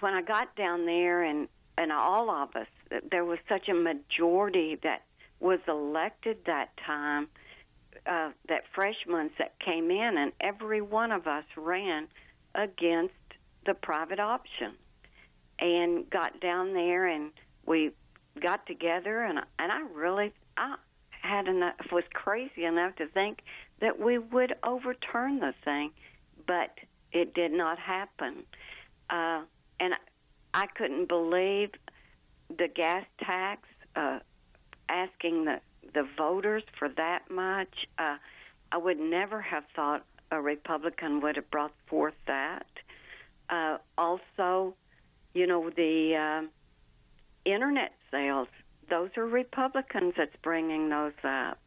I got down there, and all of us, there was such a majority that was elected that time, that freshmen that came in, and every one of us ran against the private option, and got down there, and we got together, and I had enough, was crazy enough to think that we would overturn the thing, but it did not happen. And I couldn't believe the gas tax, asking the voters for that much. I would never have thought a Republican would have brought forth that. Also, you know, the internet sales, those are Republicans that's bringing those up.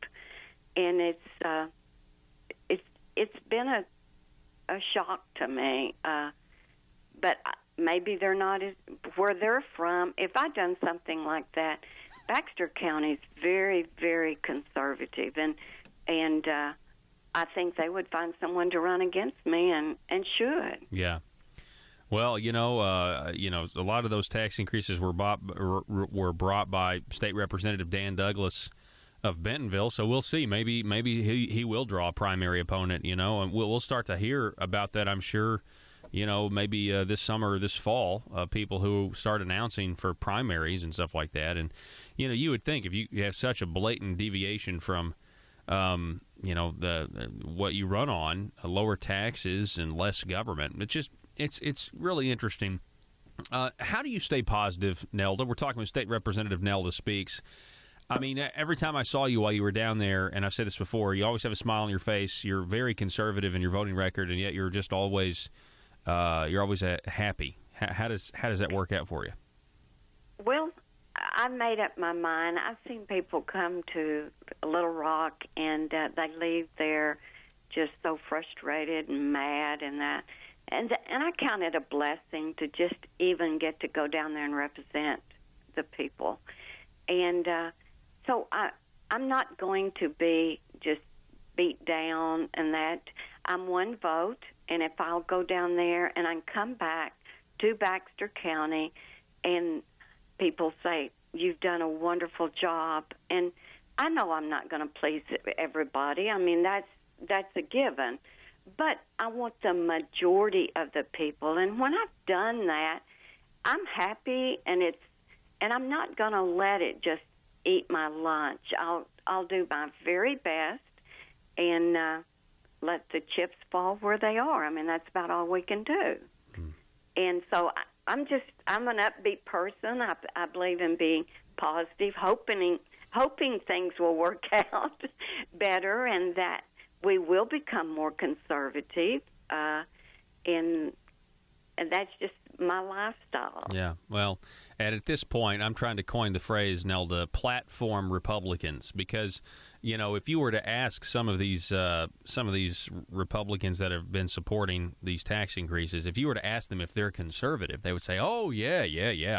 And it's been a shock to me. But maybe they're not where they're from. If I'd done something like that, Baxter County is very, very conservative, and I think they would find someone to run against me, and should. Yeah. Well, you know, a lot of those tax increases were brought by State Representative Dan Douglas of Bentonville. So we'll see. Maybe he will draw a primary opponent. You know, and we'll start to hear about that, I'm sure. You know, maybe this summer or this fall, people who start announcing for primaries and stuff like that. And, you know, you would think if you have such a blatant deviation from, you know, what you run on, lower taxes and less government. It's really interesting. How do you stay positive, Nelda? We're talking with State Representative Nelda Speaks. I mean, every time I saw you while you were down there, and I've said this before, you always have a smile on your face. You're very conservative in your voting record, and yet you're just always happy. How does that work out for you? Well, I made up my mind. I've seen people come to Little Rock, and they leave there just so frustrated and mad, and that. And I count it a blessing to just even get to go down there and represent the people. And so I'm not going to be just beat down and that. I'm one vote, and if I'll go down there and I come back to Baxter County and people say, you've done a wonderful job, and I know I'm not going to please everybody. I mean, that's a given. But I want the majority of the people, and when I've done that, I'm happy, and I'm not going to let it just eat my lunch. I'll do my very best and let the chips fall where they are. I mean, that's about all we can do. And so I'm an upbeat person. I believe in being positive, hoping things will work out better, and that we will become more conservative, and that's just my lifestyle. Yeah, well, and at this point, I'm trying to coin the phrase, Nelda, platform Republicans, because, you know, if you were to ask some of these Republicans that have been supporting these tax increases, if you were to ask them if they're conservative, they would say, oh, yeah,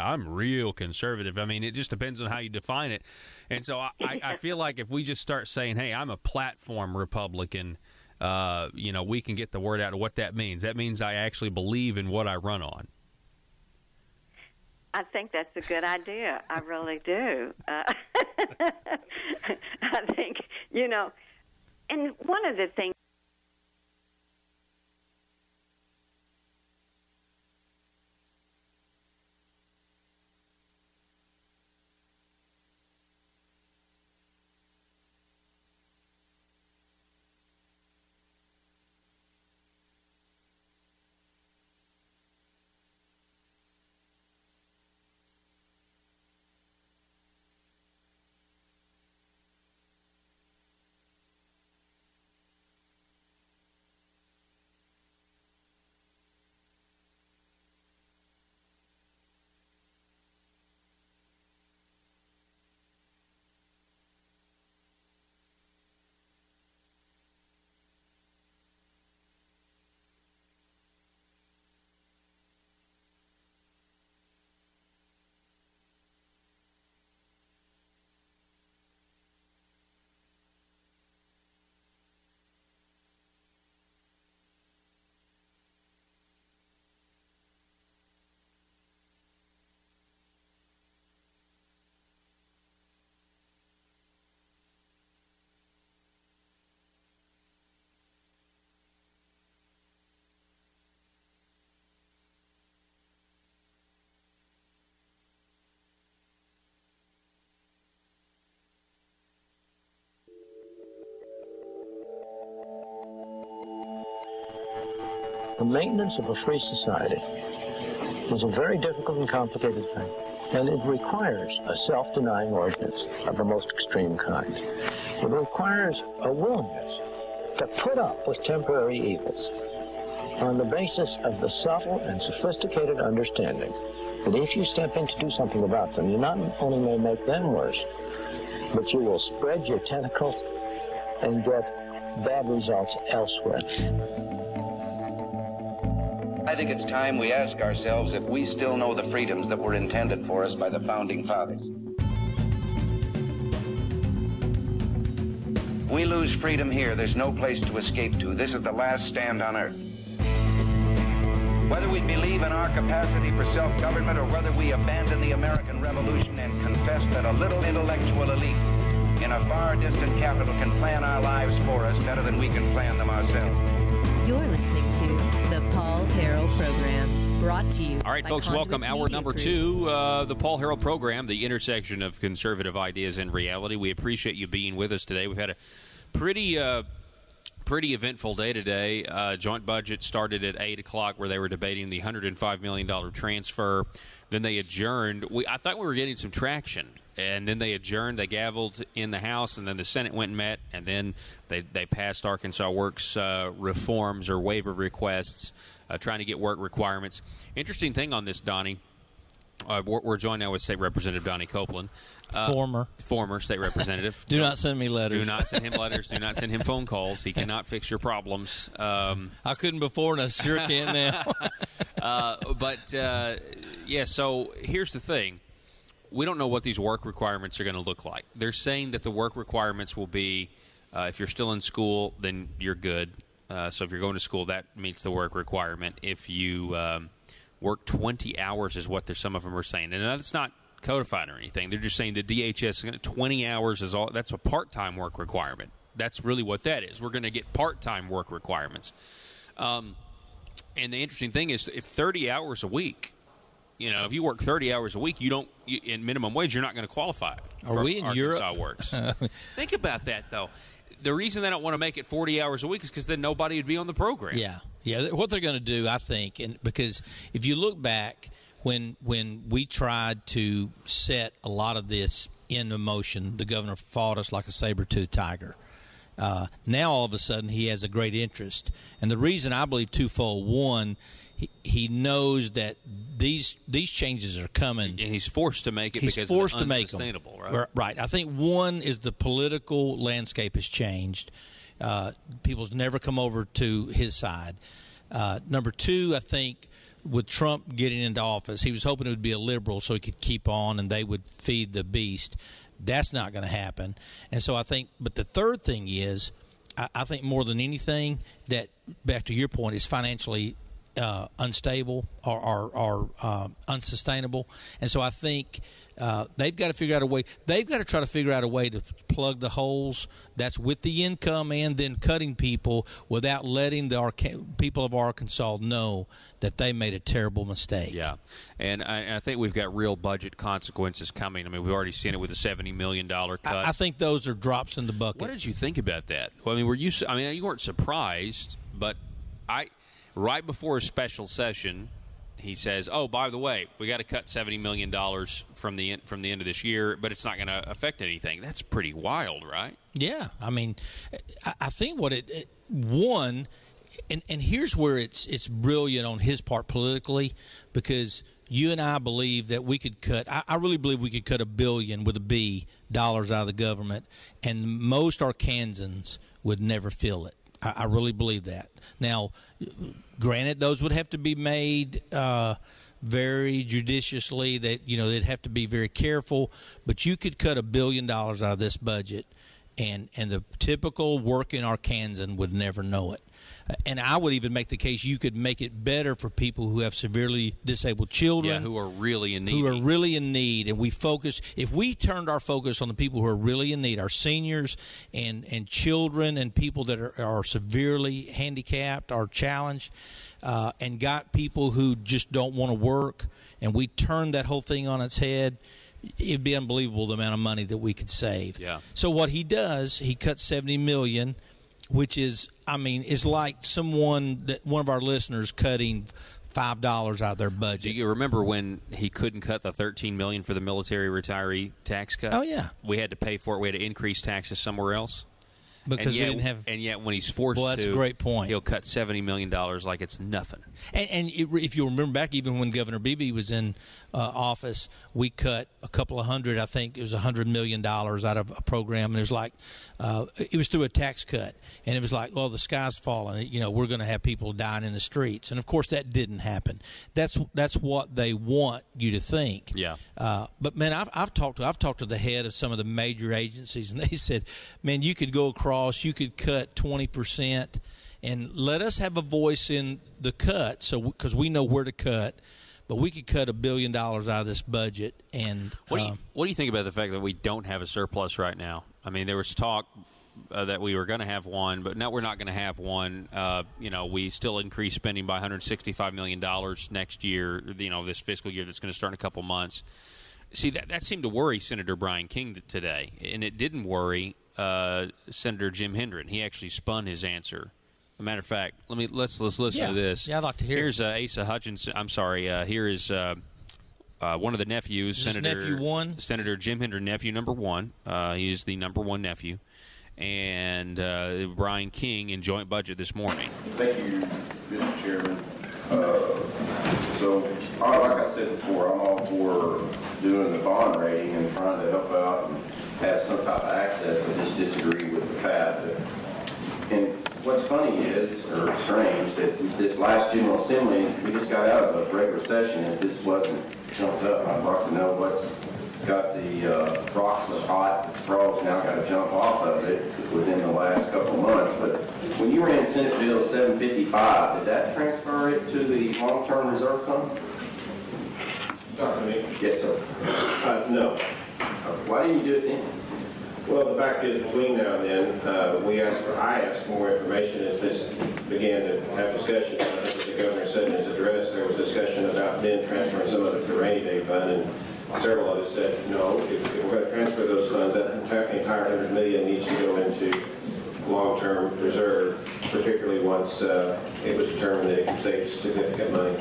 I'm real conservative. I mean, it just depends on how you define it. And so I feel like if we just start saying, hey, I'm a platform Republican, you know, we can get the word out of what that means. That means I actually believe in what I run on. I think that's a good idea. I really do. I think, you know, and one of the things The maintenance of a free society is a very difficult and complicated thing, and it requires a self-denying ordinance of the most extreme kind. It requires a willingness to put up with temporary evils on the basis of the subtle and sophisticated understanding that if you step in to do something about them, you not only may make them worse, but you will spread your tentacles and get bad results elsewhere. I think it's time we ask ourselves if we still know the freedoms that were intended for us by the Founding Fathers. If we lose freedom here, there's no place to escape to. This is the last stand on earth. Whether we believe in our capacity for self-government or whether we abandon the American Revolution and confess that a little intellectual elite in a far distant capital can plan our lives for us better than we can plan them ourselves. You're listening to the Paul Harrell Program, brought to you. All right, folks, welcome. Hour number 2, the Paul Harrell Program, the intersection of conservative ideas and reality. We appreciate you being with us today. We've had a pretty eventful day today. Joint budget started at 8 o'clock where they were debating the $105 million transfer. Then they adjourned. I thought we were getting some traction. And then they adjourned. They gavelled in the House, and then the Senate went and met, and then they passed Arkansas Works reforms or waiver requests, trying to get work requirements. Interesting thing on this, Donnie. We're joined now with State Representative Donnie Copeland. Former State Representative. Do not send me letters. Do not send him letters. Do not send him phone calls. He cannot fix your problems. I couldn't before, and I sure can now. So here's the thing. We don't know what these work requirements are going to look like. They're saying that the work requirements will be, if you're still in school, then you're good. So if you're going to school, that meets the work requirement. If you work 20 hours is what some of them are saying. And that's not codified or anything. They're just saying the DHS, 20 hours is all. That's a part-time work requirement. That's really what that is. We're going to get part-time work requirements. And the interesting thing is if 30 hours a week, if you work 30 hours a week, in minimum wage, you're not going to qualify. Are we in Arkansas Europe? Works. Think about that, though. The reason they don't want to make it 40 hours a week is because then nobody would be on the program. Yeah. What they're going to do, I think, and because if you look back when we tried to set a lot of this into motion, the governor fought us like a saber-toothed tiger. Now, all of a sudden, he has a great interest. And the reason I believe twofold. One, he knows that these changes are coming. And he's forced to make it because it's unsustainable, right? Right. I think one is the political landscape has changed. People's never come over to his side. Number two, I think with Trump getting into office, he was hoping it would be a liberal so he could keep on and they would feed the beast. That's not going to happen. And so I think, but the third thing is, I think more than anything, that back to your point, is financially unstable or unsustainable. And so I think they've got to figure out a way. They've got to try to figure out a way to plug the holes. That's with the income and then cutting people without letting the people of Arkansas know that they made a terrible mistake. Yeah, and I think we've got real budget consequences coming. I mean, we've already seen it with a $70 million cut. I think those are drops in the bucket. What did you think about that? Well, I mean, you weren't surprised, but right before a special session, he says, "Oh, by the way, we got to cut $70 million from the end of this year, but it's not going to affect anything." That's pretty wild, right? Yeah, I mean, I think what and here's where it's brilliant on his part politically, because you and I believe that we could cut. I really believe we could cut $1 billion with a B dollars out of the government, and most Arkansans would never feel it. I really believe that. Now, granted, those would have to be made very judiciously. That they'd have to be very careful. But you could cut $1 billion out of this budget, and the typical working Arkansan would never know it. And I would even make the case you could make it better for people who have severely disabled children. Yeah, who are really in need. And if we turned our focus on the people who are really in need, our seniors and children and people that are severely handicapped or challenged, and got people who just don't want to work, and we turned that whole thing on its head, it'd be unbelievable the amount of money that we could save. Yeah. So what he does, he cuts $70 million which is, I mean, is like one of our listeners cutting $5 out of their budget. Do you remember when he couldn't cut the $13 million for the military retiree tax cut? Oh, yeah. We had to pay for it. We had to increase taxes somewhere else. Because we didn't have. And yet, when he's forced that's a great point. He'll cut $70 million like it's nothing. And if you remember back, even when Governor Beebe was in office, we cut a couple of hundred. I think it was $100 million out of a program, and it was like it was through a tax cut, and it was like, well, the sky's falling. You know, we're going to have people dying in the streets, and of course that didn't happen. That's what they want you to think. Yeah. But man, I've talked to the head of some of the major agencies, and they said, man, you could go across. You could cut 20% and let us have a voice in the cut, so because we know where to cut, but we could cut $1 billion out of this budget. And what do you think about the fact that we don't have a surplus right now? I mean, there was talk that we were going to have one, but now we're not going to have one. We still increase spending by $165 million next year. This fiscal year that's going to start in a couple months. See, that seemed to worry Senator Brian King today, and it didn't worry Senator Jim Hendren. He actually spun his answer. As a matter of fact, let's listen to this. Yeah, I'd like to hear. Here's Asa Hutchinson. I'm sorry. Here is one of the nephews, Senator Jim Hendren, nephew number one. He is the number one nephew, and Brian King in joint budget this morning. Thank you, Mr. Chairman. Like I said before, I'm all for doing the bond rating and trying to help out and have some type of access. I just disagree with the path. And what's funny is, or strange, that this last General Assembly, we just got out of a regular session and this wasn't jumped up. I'd like to know what's got the rocks so hot that the frogs now got to jump off of it within the last couple of months. But when you ran Senate Bill 755, did that transfer it to the long-term reserve fund? Dr. Me? Yes, sir. No. Why didn't you do it then? Well, the fact is, between now and then, I asked for more information as this began to have discussions. I think as the governor said in his address, there was discussion about then transferring some of it to the rainy day fund, and several of us said, no, if we're going to transfer those funds, that entire $100 million needs to go into long-term reserve, particularly once it was determined that it could save significant money.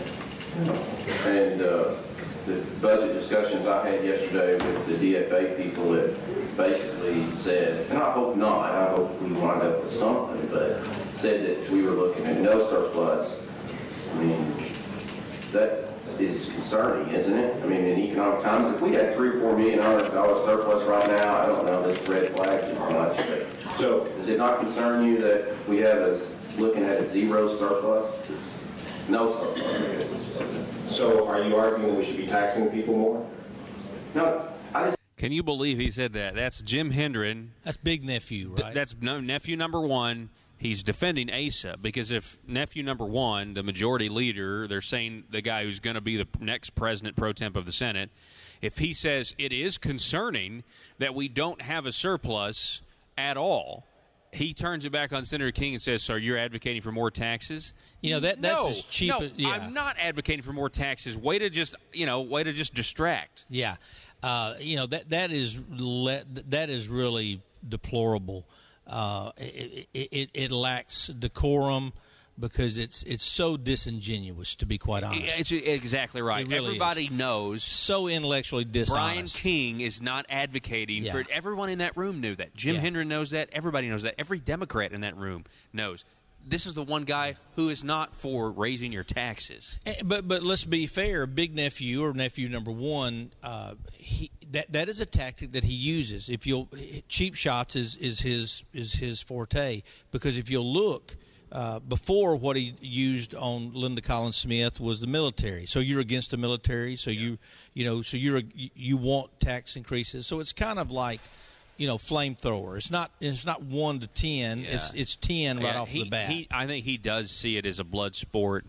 And the budget discussions I had yesterday with the DFA people that basically said, and I hope not, I hope we wind up with something, but said that we were looking at no surplus. I mean, that is concerning, isn't it? I mean, in economic times, if we had $3 or $4 million surplus right now, I don't know, this red flag is much. So, does it not concern you that we have us looking at a zero surplus? No surplus, I guess it's just. So, are you arguing we should be taxing people more? No, Can you believe he said that? That's Jim Hendren. That's big nephew, right? That's nephew number one. He's defending Asa because if nephew number one, the majority leader, they're saying the guy who's going to be the next president pro temp of the Senate, if he says it is concerning that we don't have a surplus at all, he turns it back on Senator King and says, so you're advocating for more taxes? That's as cheap. Yeah. I'm not advocating for more taxes. Way to just distract. Yeah. That is really deplorable. It lacks decorum because it's so disingenuous, to be quite honest. It's exactly right. Really Everybody knows. So intellectually dishonest. Brian King is not advocating for it. Everyone in that room knew that. Jim Hendren knows that. Everybody knows that. Every Democrat in that room knows. This is the one guy who is not for raising your taxes. But let's be fair. Big nephew or nephew number one, that is a tactic that he uses. Cheap shots is his forte, because if you'll look. Before, what he used on Linda Collins Smith was the military. So you're against the military. So you want tax increases. So it's kind of like, flamethrower. It's not 1 to 10. Yeah. It's 10 right off the bat. I think he does see it as a blood sport,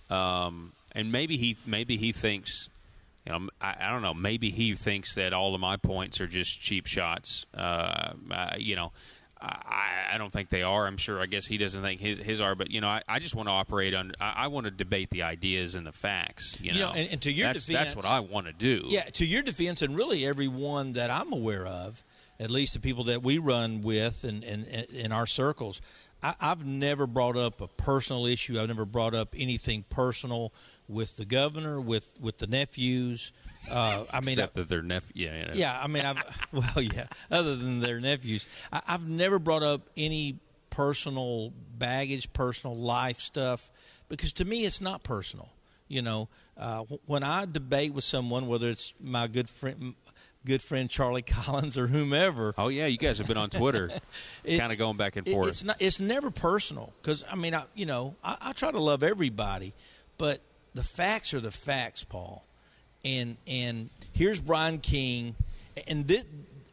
and maybe he thinks, I don't know. Maybe he thinks that all of my points are just cheap shots. I don't think they are. I'm sure. I guess he doesn't think his are. But I just want to operate on. I want to debate the ideas and the facts. And to your defense, that's what I want to do. Yeah, to your defense, and really everyone that I'm aware of, at least the people that we run with and in our circles, I've never brought up a personal issue. I've never brought up anything personal with the governor, with the nephews. Except that they're nephews. Yeah. I mean, other than their nephews, I've never brought up any personal baggage, personal life stuff, because to me it's not personal. When I debate with someone, whether it's my good friend Charlie Collins or whomever. Oh yeah, you guys have been on Twitter, kind of going back and forth. It's never personal, because I try to love everybody, but the facts are the facts, Paul. And here's Brian King, and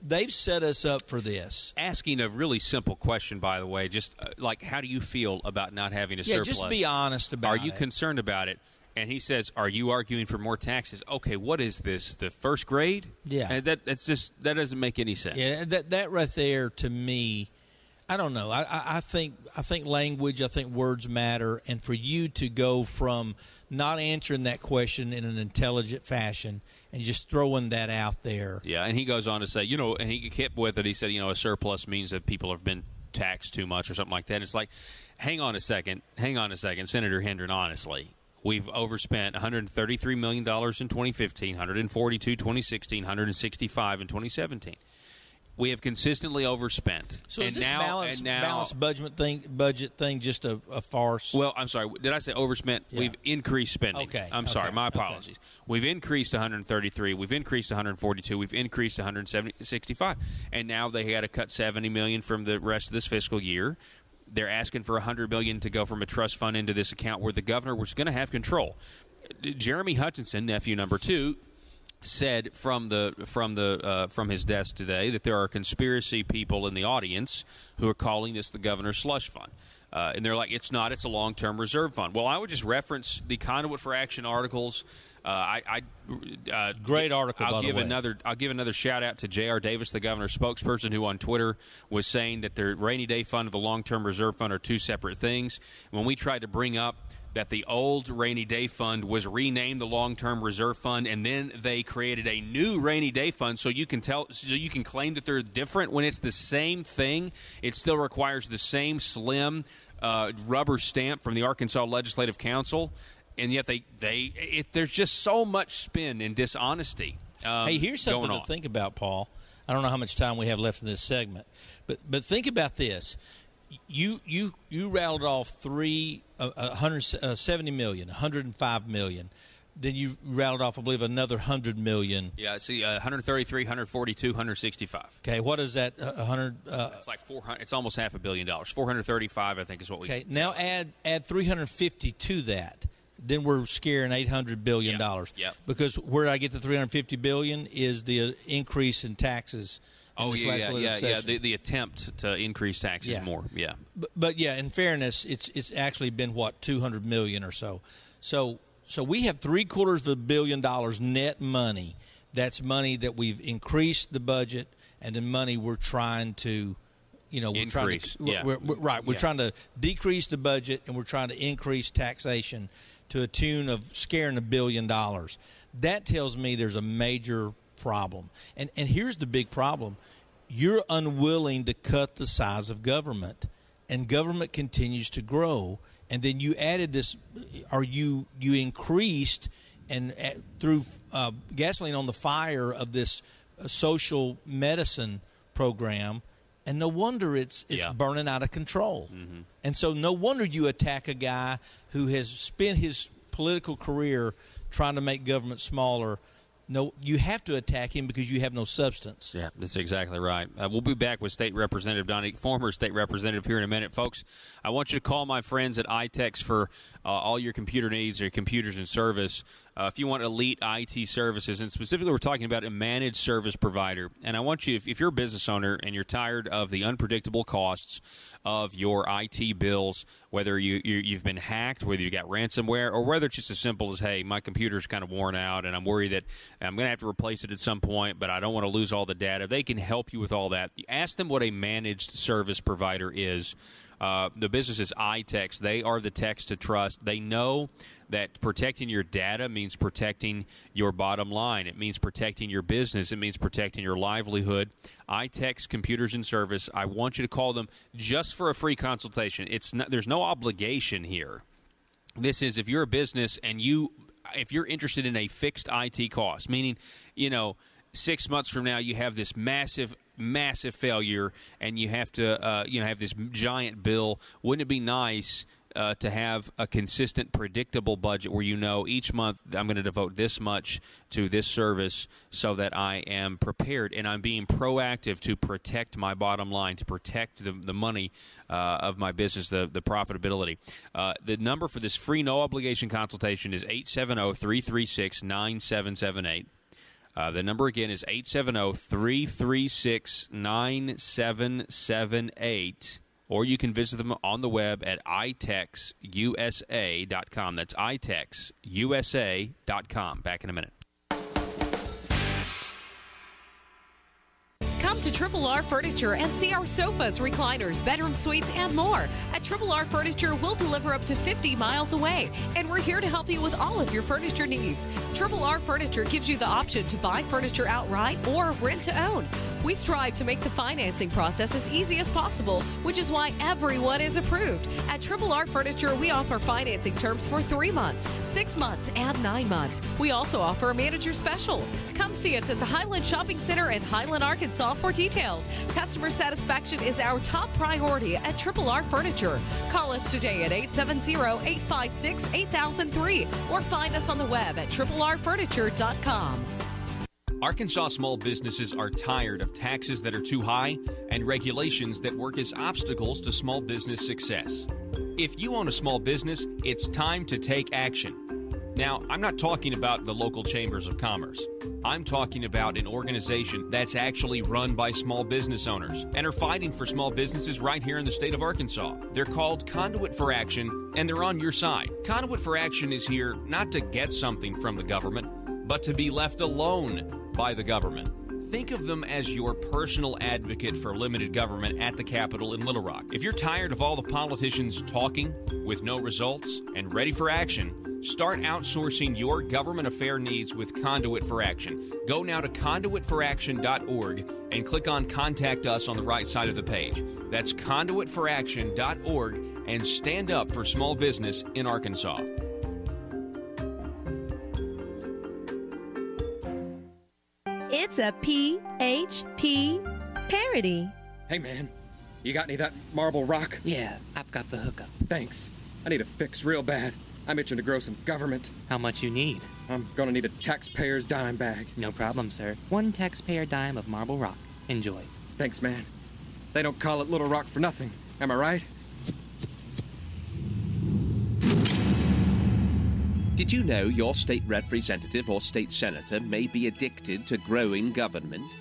they've set us up for this. Asking a really simple question, by the way, just like, how do you feel about not having a surplus? Just be honest about it. Are you concerned about it? And he says, "Are you arguing for more taxes?" Okay, what is this? The first grade? Yeah, and that doesn't make any sense. Yeah, that right there, to me, I don't know. I think language, I think words matter, and for you to go from not answering that question in an intelligent fashion and just throwing that out there. Yeah, and he goes on to say, and he kept with it. He said, a surplus means that people have been taxed too much or something like that. And it's like, hang on a second, Senator Hendren, honestly. We've overspent $133 million in 2015, $142 2016, $165 in 2017. We have consistently overspent. So is this balanced budget thing just a farce? Well, I'm sorry. Did I say overspent? Yeah. We've increased spending. Okay. I'm sorry. My apologies. Okay. We've increased 133. We've increased 142. We've increased 165. And now they had to cut $70 million from the rest of this fiscal year. They're asking for $100 million to go from a trust fund into this account where the governor was going to have control. Jeremy Hutchinson, nephew number 2, said from his desk today that there are conspiracy people in the audience who are calling this the governor's slush fund. And they're like, it's not. It's a long-term reserve fund. Well, I would just reference the Conduit for Action articles. Great article. I'll give another shout out to J.R. Davis, the governor's spokesperson, who on Twitter was saying that the rainy day fund and the long-term reserve fund are two separate things. When we tried to bring up that the old rainy day fund was renamed the long-term reserve fund, and then they created a new rainy day fund, so you can claim that they're different when it's the same thing. It still requires the same slim rubber stamp from the Arkansas Legislative Council, and yet there's just so much spin and dishonesty. Hey, here's something to think about, Paul. I don't know how much time we have left in this segment, but think about this. You rattled off $170 million, $105 million. Then you rattled off, I believe, another $100 million. Yeah, see, 133, 142, 165. Okay, what is that? 100. It's like 400. It's almost $500 million. 435, I think, is what we. Okay, now add 350 to that. Then we're scaring $800 billion. Yep. Because where I get the $350 billion is the increase in taxes. The attempt to increase taxes more. Yeah. But in fairness, it's actually been $200 million or so. So we have $750 million net money. That's money that we've increased the budget, and the money we're trying to, increase. We're trying to decrease the budget, and we're trying to increase taxation to a tune of scaring $1 billion. That tells me there's a major problem. And here's the big problem. You're unwilling to cut the size of government, and government continues to grow. And then you added this, or you increased and threw gasoline on the fire of this social medicine program, and no wonder it's burning out of control. Mm-hmm. And so no wonder you attack a guy who has spent his political career trying to make government smaller. No, you have to attack him because you have no substance. Yeah, that's exactly right. We'll be back with State Representative Donnie, former State Representative, here in a minute, folks. I want you to call my friends at iTex for all your computer needs or your computers in service. If you want elite IT services, and specifically we're talking about a managed service provider. And I want you, if you're a business owner and you're tired of the unpredictable costs of your IT bills, whether you've been hacked, whether you got ransomware, or whether it's just as simple as, hey, my computer's kind of worn out and I'm worried that I'm going to have to replace it at some point, but I don't want to lose all the data. They can help you with all that. Ask them what a managed service provider is. The business is iTex. They are the techs to trust. They know that protecting your data means protecting your bottom line. It means protecting your business. It means protecting your livelihood. iTex Computers and Service. I want you to call them just for a free consultation. There's no obligation here. This is if you're a business and if you're interested in a fixed IT cost, meaning, 6 months from now you have this massive failure and you have to have this giant bill. Wouldn't it be nice to have a consistent, predictable budget where each month I'm going to devote this much to this service so that I am prepared and I'm being proactive to protect my bottom line, to protect the money of my business, the profitability. The number for this free no-obligation consultation is 870-336-9778. The number again is 870-336-9778, or you can visit them on the web at itexusa.com. That's itexusa.com. Back in a minute. Come to Triple R Furniture and see our sofas, recliners, bedroom suites, and more. At Triple R Furniture, we'll deliver up to 50 miles away, and we're here to help you with all of your furniture needs. Triple R Furniture gives you the option to buy furniture outright or rent to own. We strive to make the financing process as easy as possible, which is why everyone is approved. At Triple R Furniture, we offer financing terms for 3 months, 6 months, and 9 months. We also offer a manager special. Come see us at the Highland Shopping Center in Highland, Arkansas for details. Customer satisfaction is our top priority at Triple R Furniture. Call us today at 870-856-8003 or find us on the web at triplrfurniture.com. Arkansas small businesses are tired of taxes that are too high and regulations that work as obstacles to small business success. If you own a small business, it's time to take action. Now, I'm not talking about the local chambers of commerce. I'm talking about an organization that's actually run by small business owners and are fighting for small businesses right here in the state of Arkansas. They're called Conduit for Action, and they're on your side. Conduit for Action is here not to get something from the government, but to be left alone by the government. Think of them as your personal advocate for limited government at the Capitol in Little Rock. If you're tired of all the politicians talking with no results and ready for action, start outsourcing your government affair needs with Conduit for Action. Go now to conduitforaction.org and click on Contact Us on the right side of the page. That's conduitforaction.org, and stand up for small business in Arkansas. It's a PHP parody. Hey, man, you got any of that marble rock? Yeah, I've got the hookup. Thanks. I need a fix real bad. I'm itching to grow some government. How much you need? I'm gonna need a taxpayer's dime bag. No problem, sir. 1 taxpayer dime of marble rock. Enjoy. Thanks, man. They don't call it Little Rock for nothing. Am I right? Did you know your state representative or state senator may be addicted to growing government?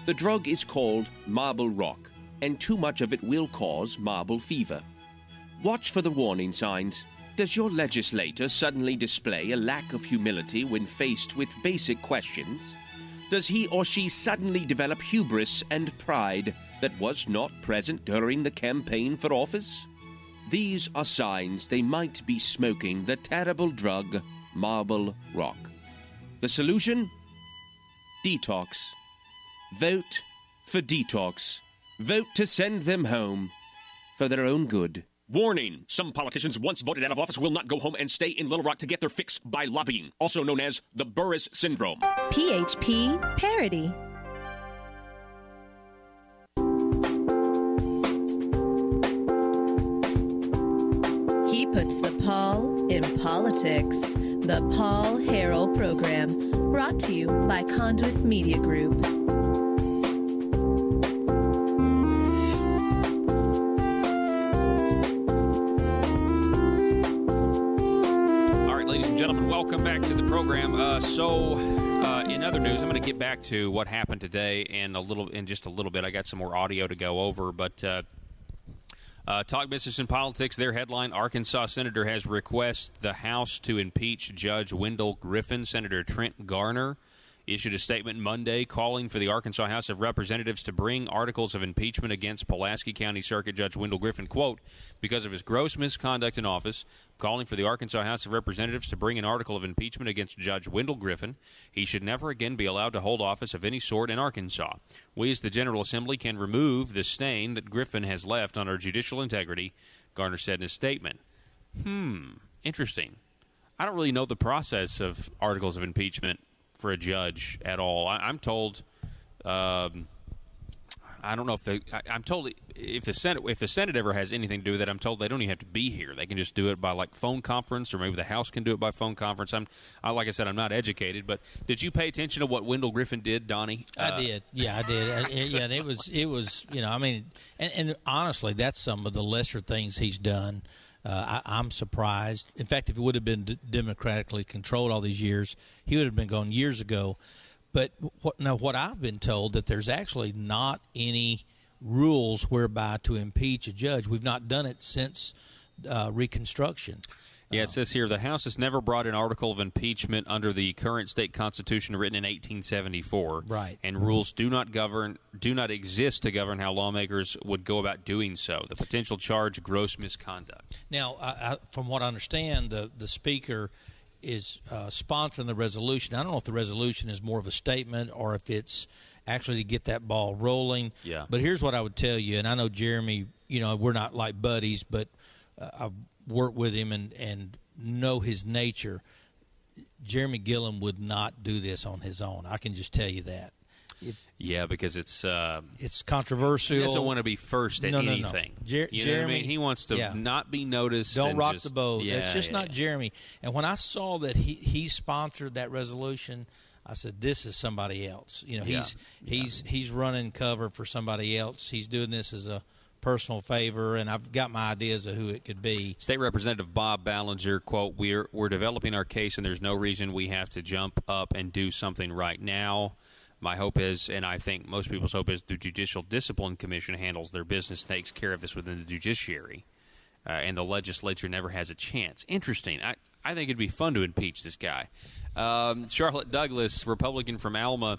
The drug is called marble rock, and too much of it will cause marble fever. Watch for the warning signs. Does your legislator suddenly display a lack of humility when faced with basic questions? Does he or she suddenly develop hubris and pride that was not present during the campaign for office? These are signs they might be smoking the terrible drug, marble rock. The solution? Detox. Vote for detox. Vote to send them home for their own good. Warning! Some politicians once voted out of office will not go home and stay in Little Rock to get their fix by lobbying, also known as the Burris Syndrome. PHP parody. He puts the Paul in politics. The Paul Harrell Program, brought to you by Conduit Media Group. Ladies and gentlemen, welcome back to the program. In other news, I'm going to get back to what happened today in just a little bit. I got some more audio to go over, but talk business and politics. Their headline: Arkansas senator has requested the House to impeach Judge Wendell Griffin. Senator Trent Garner issued a statement Monday calling for the Arkansas House of Representatives to bring articles of impeachment against Pulaski County Circuit Judge Wendell Griffin, quote, because of his gross misconduct in office, calling for the Arkansas House of Representatives to bring an article of impeachment against Judge Wendell Griffin. He should never again be allowed to hold office of any sort in Arkansas. We as the General Assembly can remove the stain that Griffin has left on our judicial integrity, Garner said in his statement. Interesting. I don't really know the process of articles of impeachment for a judge at all. I'm told, I don't know if I'm told if the Senate ever has anything to do with it, I'm told they don't even have to be here. They can just do it by like phone conference, or maybe the House can do it by phone conference. Like I said, I'm not educated, but did you pay attention to what Wendell Griffin did, Donnie? I did. Yeah, I did. And it was I mean, and honestly, that's some of the lesser things he's done. I'm surprised. In fact, if it would have been democratically controlled all these years, he would have been gone years ago. But what I've been told, that there's actually not any rules whereby to impeach a judge. We've not done it since Reconstruction. Yeah, it says here, the House has never brought an article of impeachment under the current state constitution written in 1874. Right. And rules do not exist to govern how lawmakers would go about doing so. The potential charge, gross misconduct. Now, from what I understand, the Speaker is sponsoring the resolution. I don't know if the resolution is more of a statement or if it's actually to get that ball rolling. Yeah. But here's what I would tell you, and I know Jeremy, we're not like buddies, but I've worked with him and know his nature. Jeremy Gillum would not do this on his own. I can just tell you that. Yeah, because it's controversial. He doesn't want to be first at anything. No. You know Jeremy, what I mean? He wants to not be noticed. Don't rock just, the boat. Yeah, That's just not Jeremy. And when I saw that he sponsored that resolution, I said, "This is somebody else." He's running cover for somebody else. He's doing this as a personal favor, and I've got my ideas of who it could be. State Representative Bob Ballinger, quote, we're developing our case, and there's no reason we have to jump up and do something right now. My hope is, and I think most people's hope is, the Judicial Discipline Commission handles their business, takes care of this within the judiciary, and the legislature never has a chance. Interesting. I think it'd be fun to impeach this guy. Charlotte Douglas, Republican from Alma,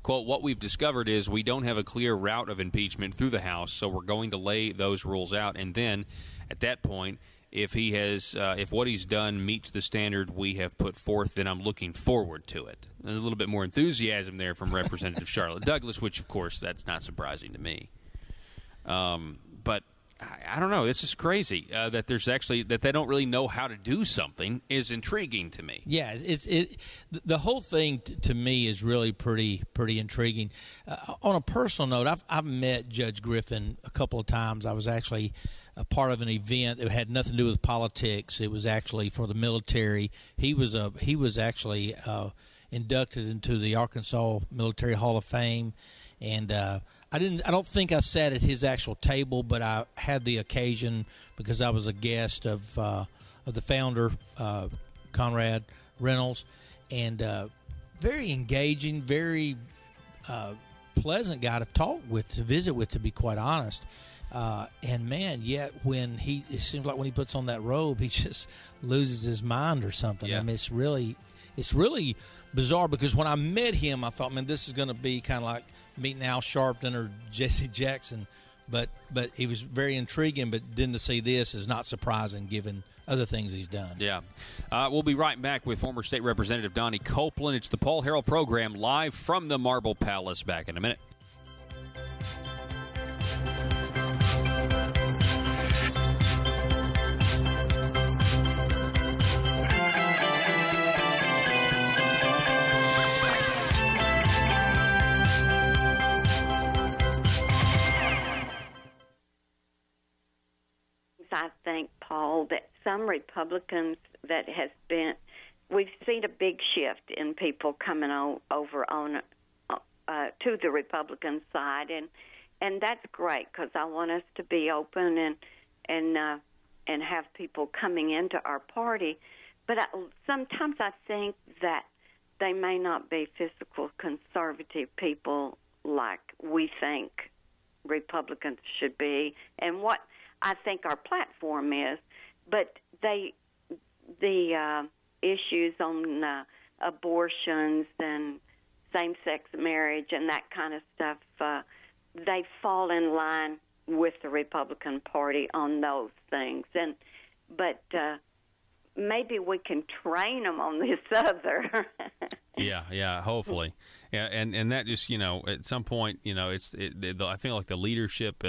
quote, what we've discovered is we don't have a clear route of impeachment through the House, so we're going to lay those rules out. And then, at that point, if what he's done meets the standard we have put forth, then I'm looking forward to it. There's a little bit more enthusiasm there from Representative Charlotte Douglas, which, of course, that's not surprising to me. But I don't know. This is crazy that they don't really know how to do something is intriguing to me. Yeah, the whole thing to me is really pretty intriguing. On a personal note, I've met Judge Griffin a couple of times. I was actually a part of an event that had nothing to do with politics. It was actually for the military. He was actually inducted into the Arkansas Military Hall of Fame, and I don't think I sat at his actual table, but I had the occasion because I was a guest of the founder, Conrad Reynolds, and very engaging, very pleasant guy to talk with, to visit with, to be quite honest. And man, yet it seems like when he puts on that robe, he just loses his mind or something. Yeah. I mean, it's really bizarre, because when I met him, I thought, man, this is going to be kind of like meeting Al Sharpton or Jesse Jackson, but he was very intriguing. But then to see this is not surprising given other things he's done. Yeah. We'll be right back with former State Representative Donnie Copeland. It's the Paul Harrell program, live from the Marble Palace. Back in a minute. I think, Paul, that some Republicans that has been, we've seen a big shift in people coming over on to the Republican side, and that's great, because I want us to be open and have people coming into our party. But sometimes I think that they may not be fiscal conservative people like we think Republicans should be, and what I think our platform is, but the issues on abortions and same-sex marriage and that kind of stuff, they fall in line with the Republican Party on those things. But maybe we can train them on this other. Yeah, hopefully. Yeah, and that just, at some point, I feel like the leadership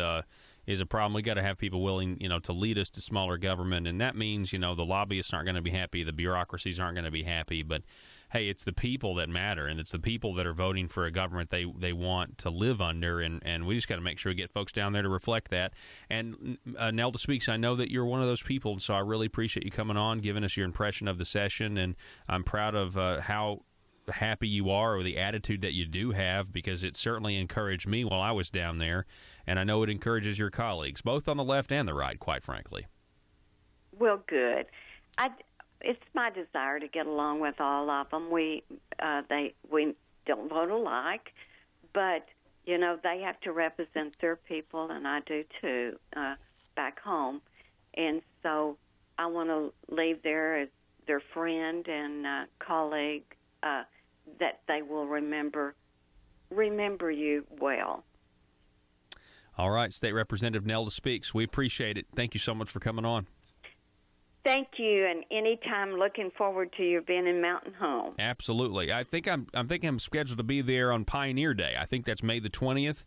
is a problem. We got to have people willing, to lead us to smaller government, and that means, the lobbyists aren't going to be happy, the bureaucracies aren't going to be happy, but hey, it's the people that matter, and it's the people that are voting for a government they want to live under, and we just got to make sure we get folks down there to reflect that. And Nelda Speaks, I know that you're one of those people, so I really appreciate you coming on, giving us your impression of the session, and I'm proud of how happy you are, or the attitude that you do have, because it certainly encouraged me while I was down there, and I know it encourages your colleagues, both on the left and the right, quite frankly. Well, good. It's my desire to get along with all of them. We don't vote alike, but they have to represent their people, and I do too, back home. And so I want to leave there as their friend and colleague, that they will remember you well. All right, State Representative Nelda Speaks. We appreciate it. Thank you so much for coming on. Thank you, and anytime, looking forward to you being in Mountain Home. Absolutely. I think I'm scheduled to be there on Pioneer Day. I think that's May the 20th.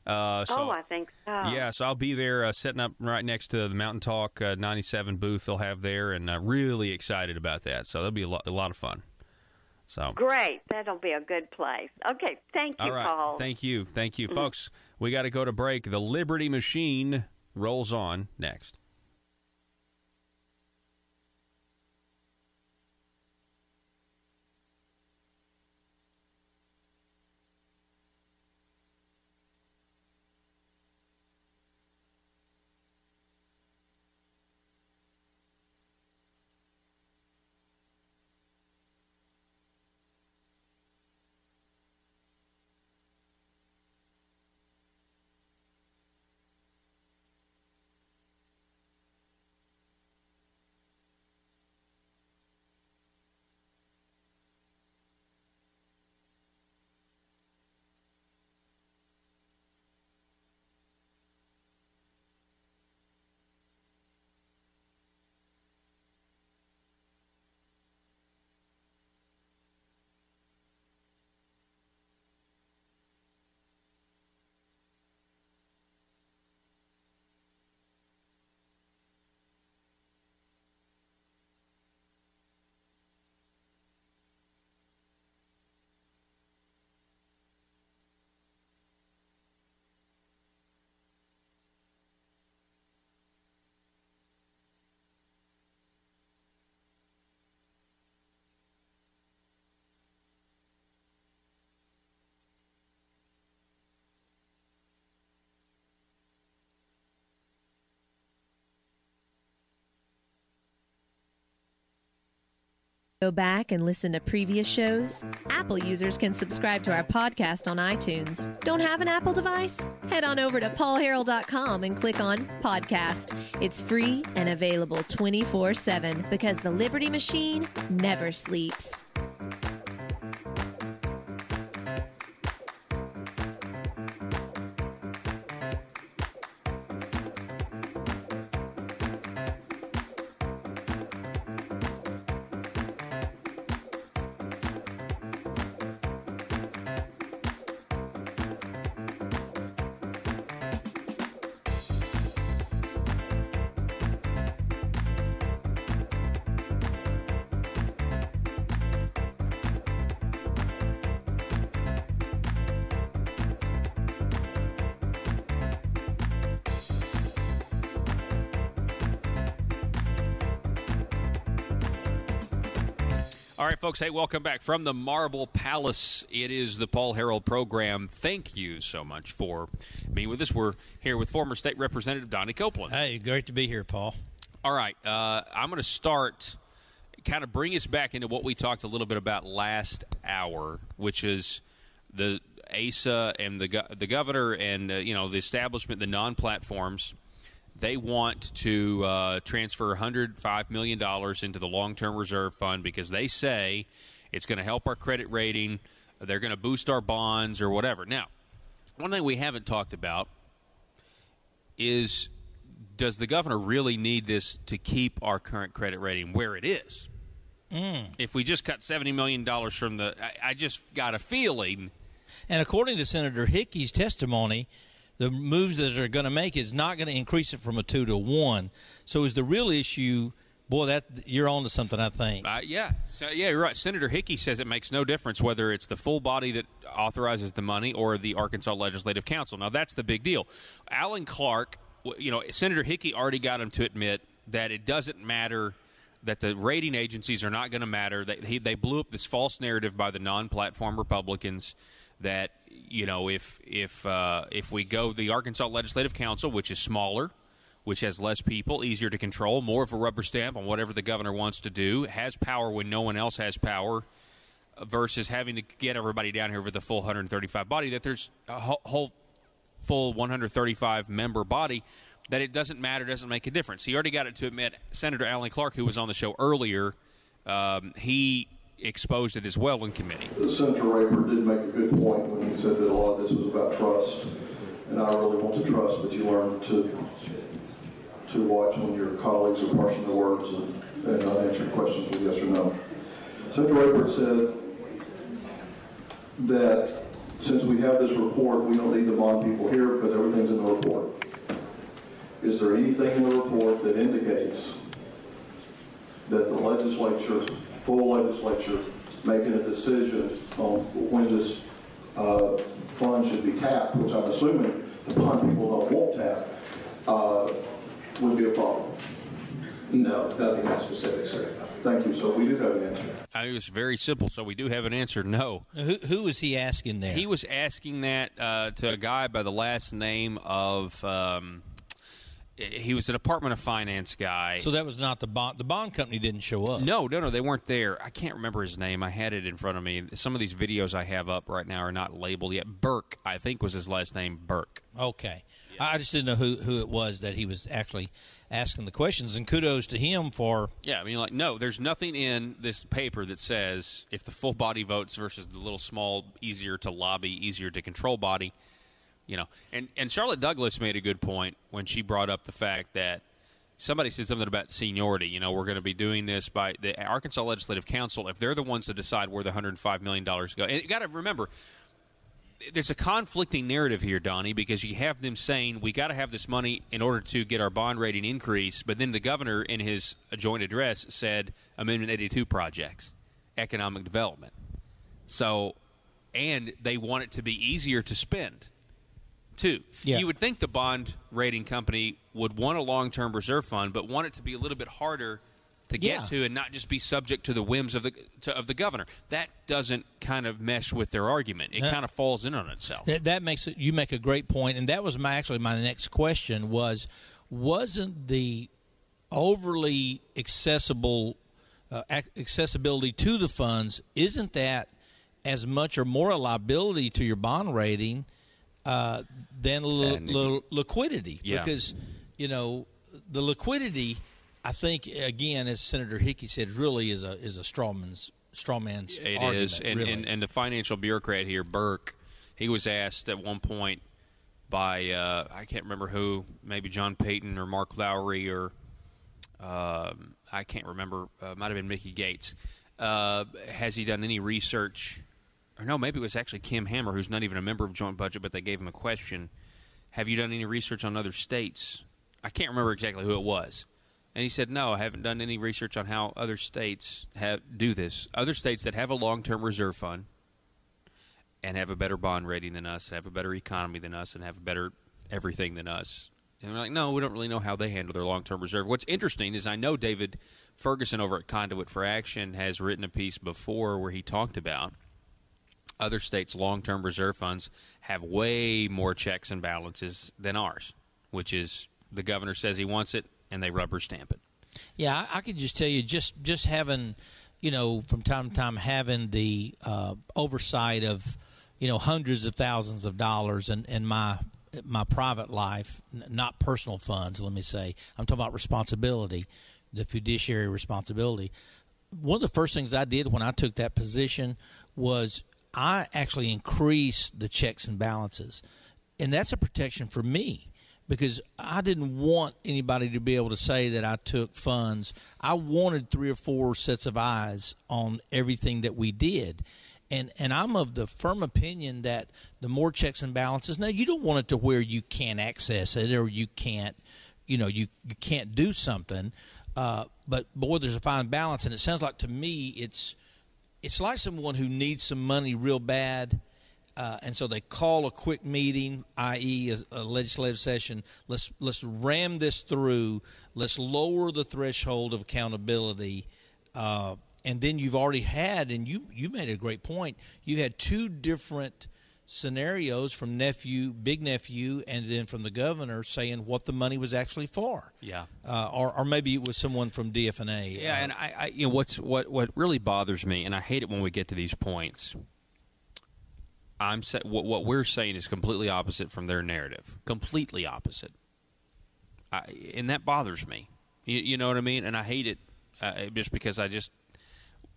I think so. Yeah, so I'll be there setting up right next to the Mountain Talk 97 booth they'll have there, and really excited about that. So that'll be a lot of fun. So great. That'll be a good place. Okay, thank you, all right. Paul. Thank you. Folks, we got to go to break. The Liberty Machine rolls on next. Go back and listen to previous shows? Apple users can subscribe to our podcast on iTunes. Don't have an Apple device? Head on over to paulharrell.com and click on Podcast. It's free and available 24/7 because the Liberty Machine never sleeps. All right, folks. Hey, welcome back from the Marble Palace. It is the Paul Harrell program. Thank you so much for being with us. We're here with former State Representative Donnie Copeland. Hey, great to be here, Paul. All right. I'm going to start, kind of bring us back into what we talked a little bit about last hour, which is the ASA and the governor and, the establishment, the non-platforms. They want to transfer $105 million into the long-term reserve fund because they say it's going to help our credit rating. they're going to boost our bonds or whatever. Now, one thing we haven't talked about is, does the governor really need this to keep our current credit rating where it is? If we just cut $70 million from I just got a feeling. And according to Senator Hickey's testimony, the moves that they're going to make is not going to increase it from a 2 to 1. So is the real issue, boy, that you're on to something, I think. So, you're right. Senator Hickey says it makes no difference whether it's the full body that authorizes the money or the Arkansas Legislative Council. Now, that's the big deal. Alan Clark, Senator Hickey already got him to admit that it doesn't matter, that the rating agencies are not going to matter. They blew up this false narrative by the non-platform Republicans that, if we go the Arkansas Legislative Council, which is smaller, which has less people, easier to control, more of a rubber stamp on whatever the governor wants to do, has power when no one else has power, versus having to get everybody down here with the full 135 body, that there's a whole full 135-member body, that it doesn't matter, doesn't make a difference. He already got it to admit. Senator Alan Clark, who was on the show earlier, he exposed it as well in committee. Senator Rayburn did make a good point when he said that a lot of this was about trust, and I really want to trust, but you learn to watch when your colleagues are parsing their words and not answering questions with yes or no. Senator Rayburn said that since we have this report, we don't need the bond people here because everything's in the report. Is there anything in the report that indicates that the legislature, full legislature, making a decision on when this fund should be tapped, which I'm assuming the bond people don't want tapped, would be a problem? No, nothing that specific, sir. Thank you. So we do have an answer. It was very simple. So we do have an answer. No. Who was he asking there? He was asking that to a guy by the last name of. He was a Department of Finance guy. So that was not the bond. The bond company didn't show up. No, they weren't there. I can't remember his name. I had it in front of me. Some of these videos I have up right now are not labeled yet. Burke, I think, was his last name. Burke. Okay. Yeah. I just didn't know who it was that he was actually asking the questions, and kudos to him for... Yeah, no, there's nothing in this paper that says if the full body votes versus the little small, easier to lobby, easier to control body, And Charlotte Douglas made a good point when she brought up the fact that somebody said something about seniority. We're going to be doing this by the Arkansas Legislative Council. If they're the ones to decide where the $105 million go. And you got to remember, there's a conflicting narrative here, Donnie, because you have them saying we got to have this money in order to get our bond rating increased, but then the governor in his joint address said Amendment 82 projects, economic development. So, and they want it to be easier to spend, too. Yeah. You would think the bond rating company would want a long-term reserve fund, but want it to be a little bit harder to get to and not just be subject to the whims of the governor. That doesn't kind of mesh with their argument. It kind of falls in on itself. That makes it. You make a great point, and that was my next question wasn't the overly accessibility to the funds, isn't that as much or more a liability to your bond rating than liquidity? Yeah. Because, the liquidity, I think, again, as Senator Hickey said, really is a straw man's argument. It is, and the financial bureaucrat here, Burke, he was asked at one point by I can't remember who, maybe John Payton or Mark Lowry or I can't remember, might have been Mickey Gates. Has he done any research? Or no, maybe it was actually Kim Hammer, who's not even a member of Joint Budget, but they gave him a question. Have you done any research on other states? I can't remember exactly who it was. And he said, no, I haven't done any research on how other states do this. Other states that have a long-term reserve fund and have a better bond rating than us, and have a better economy than us, and have a better everything than us. And we're like, no, we don't really know how they handle their long-term reserve. What's interesting is I know David Ferguson over at Conduit for Action has written a piece before where he talked about other states' long-term reserve funds have way more checks and balances than ours, which is the governor says he wants it, and they rubber stamp it. Yeah, I could just tell you, just having, from time to time having the oversight of, hundreds of thousands of dollars in my private life, not personal funds, let me say. I'm talking about responsibility, the fiduciary responsibility. One of the first things I did when I took that position was I actually increase the checks and balances. And that's a protection for me because I didn't want anybody to be able to say that I took funds. I wanted 3 or 4 sets of eyes on everything that we did. And I'm of the firm opinion that the more checks and balances, now you don't want it to where you can't access it or you can't, you can't do something. But boy, there's a fine balance. And it sounds like to me it's like someone who needs some money real bad. And so they call a quick meeting, i.e. a legislative session. Let's ram this through. Let's lower the threshold of accountability. And then you've already had, and you made a great point, you had 2 different scenarios from big nephew, and then from the governor saying what the money was actually for. Yeah. Or maybe it was someone from DFNA. Yeah, and I what really bothers me, and I hate it when we get to these points. What we're saying is completely opposite from their narrative. Completely opposite. And that bothers me. You know what I mean? And I hate it just because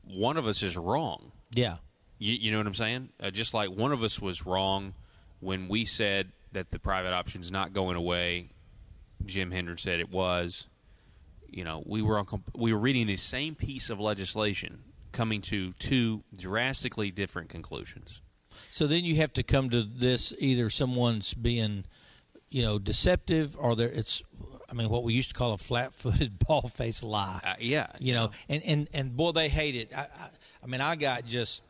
one of us is wrong. Yeah. You know what I'm saying? Just like one of us was wrong when we said that the private option's not going away. Jim Hendren said it was. We were reading the same piece of legislation, coming to 2 drastically different conclusions. So then you have to come to this: either someone's being, deceptive, or what we used to call a flat-footed, bald-faced lie. And boy, they hate it. I got just,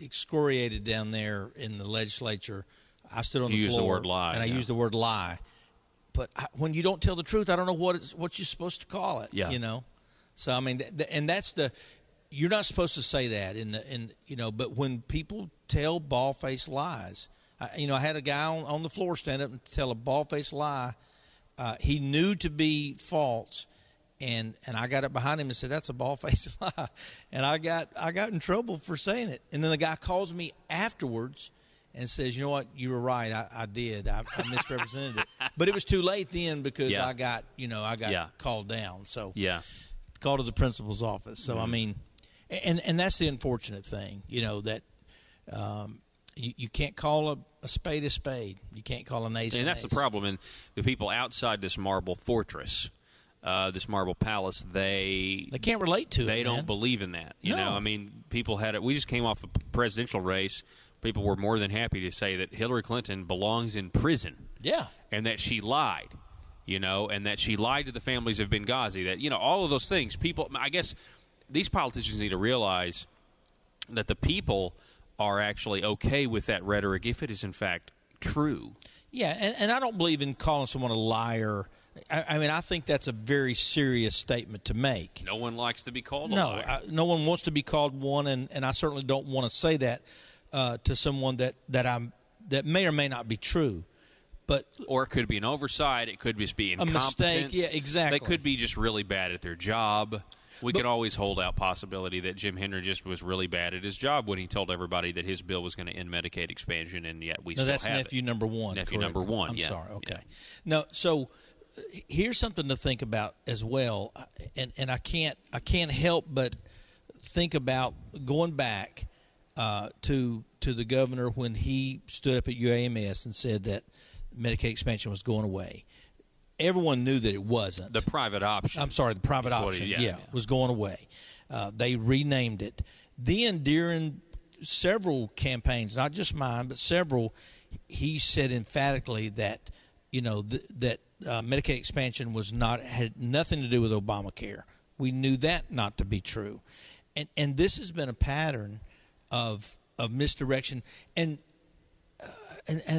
excoriated down there in the legislature. I stood on the floor. Use the word lie. And I used the word lie. But when you don't tell the truth, I don't know what you're supposed to call it. Yeah. So and that's you're not supposed to say that but when people tell bald-faced lies, I had a guy on the floor stand up and tell a bald-faced lie. He knew to be false, and I got up behind him and said, "That's a bald-faced lie," and I got in trouble for saying it. And then the guy calls me afterwards and says, "You know what? You were right. I did. I misrepresented it, but it was too late then because I got called down. So called to the principal's office. So and that's the unfortunate thing, that." You can't call a spade a spade. You can't call an ace an ace. And that's the problem. And the people outside this marble fortress, this marble palace, they can't relate to it. They don't believe in that. You know, people had it. We just came off a presidential race. People were more than happy to say that Hillary Clinton belongs in prison. Yeah. And that she lied, and that she lied to the families of Benghazi. That, all of those things. People, I guess these politicians need to realize that the people are actually okay with that rhetoric if it is in fact true. Yeah, and I don't believe in calling someone a liar. I think that's a very serious statement to make. No one likes to be called a liar. No one wants to be called one, and I certainly don't want to say that to someone that may or may not be true. Or it could be an oversight. It could just be incompetence. A mistake. Yeah, exactly. They could be just really bad at their job. We can always hold out possibility that Jim Hendren just was really bad at his job when he told everybody that his bill was going to end Medicaid expansion, and yet we still have it. No, that's nephew number one. Nephew correct. number one, I'm yeah. sorry, okay. Yeah. No, so here's something to think about as well, and I can't help but think about going back to the governor when he stood up at UAMS and said that Medicaid expansion was going away. Everyone knew that it wasn't. The private option. I'm sorry, the private option, was going away. They renamed it. Then during several campaigns, not just mine, but several, he said emphatically that, that Medicaid expansion had nothing to do with Obamacare. We knew that not to be true. And this has been a pattern of misdirection. And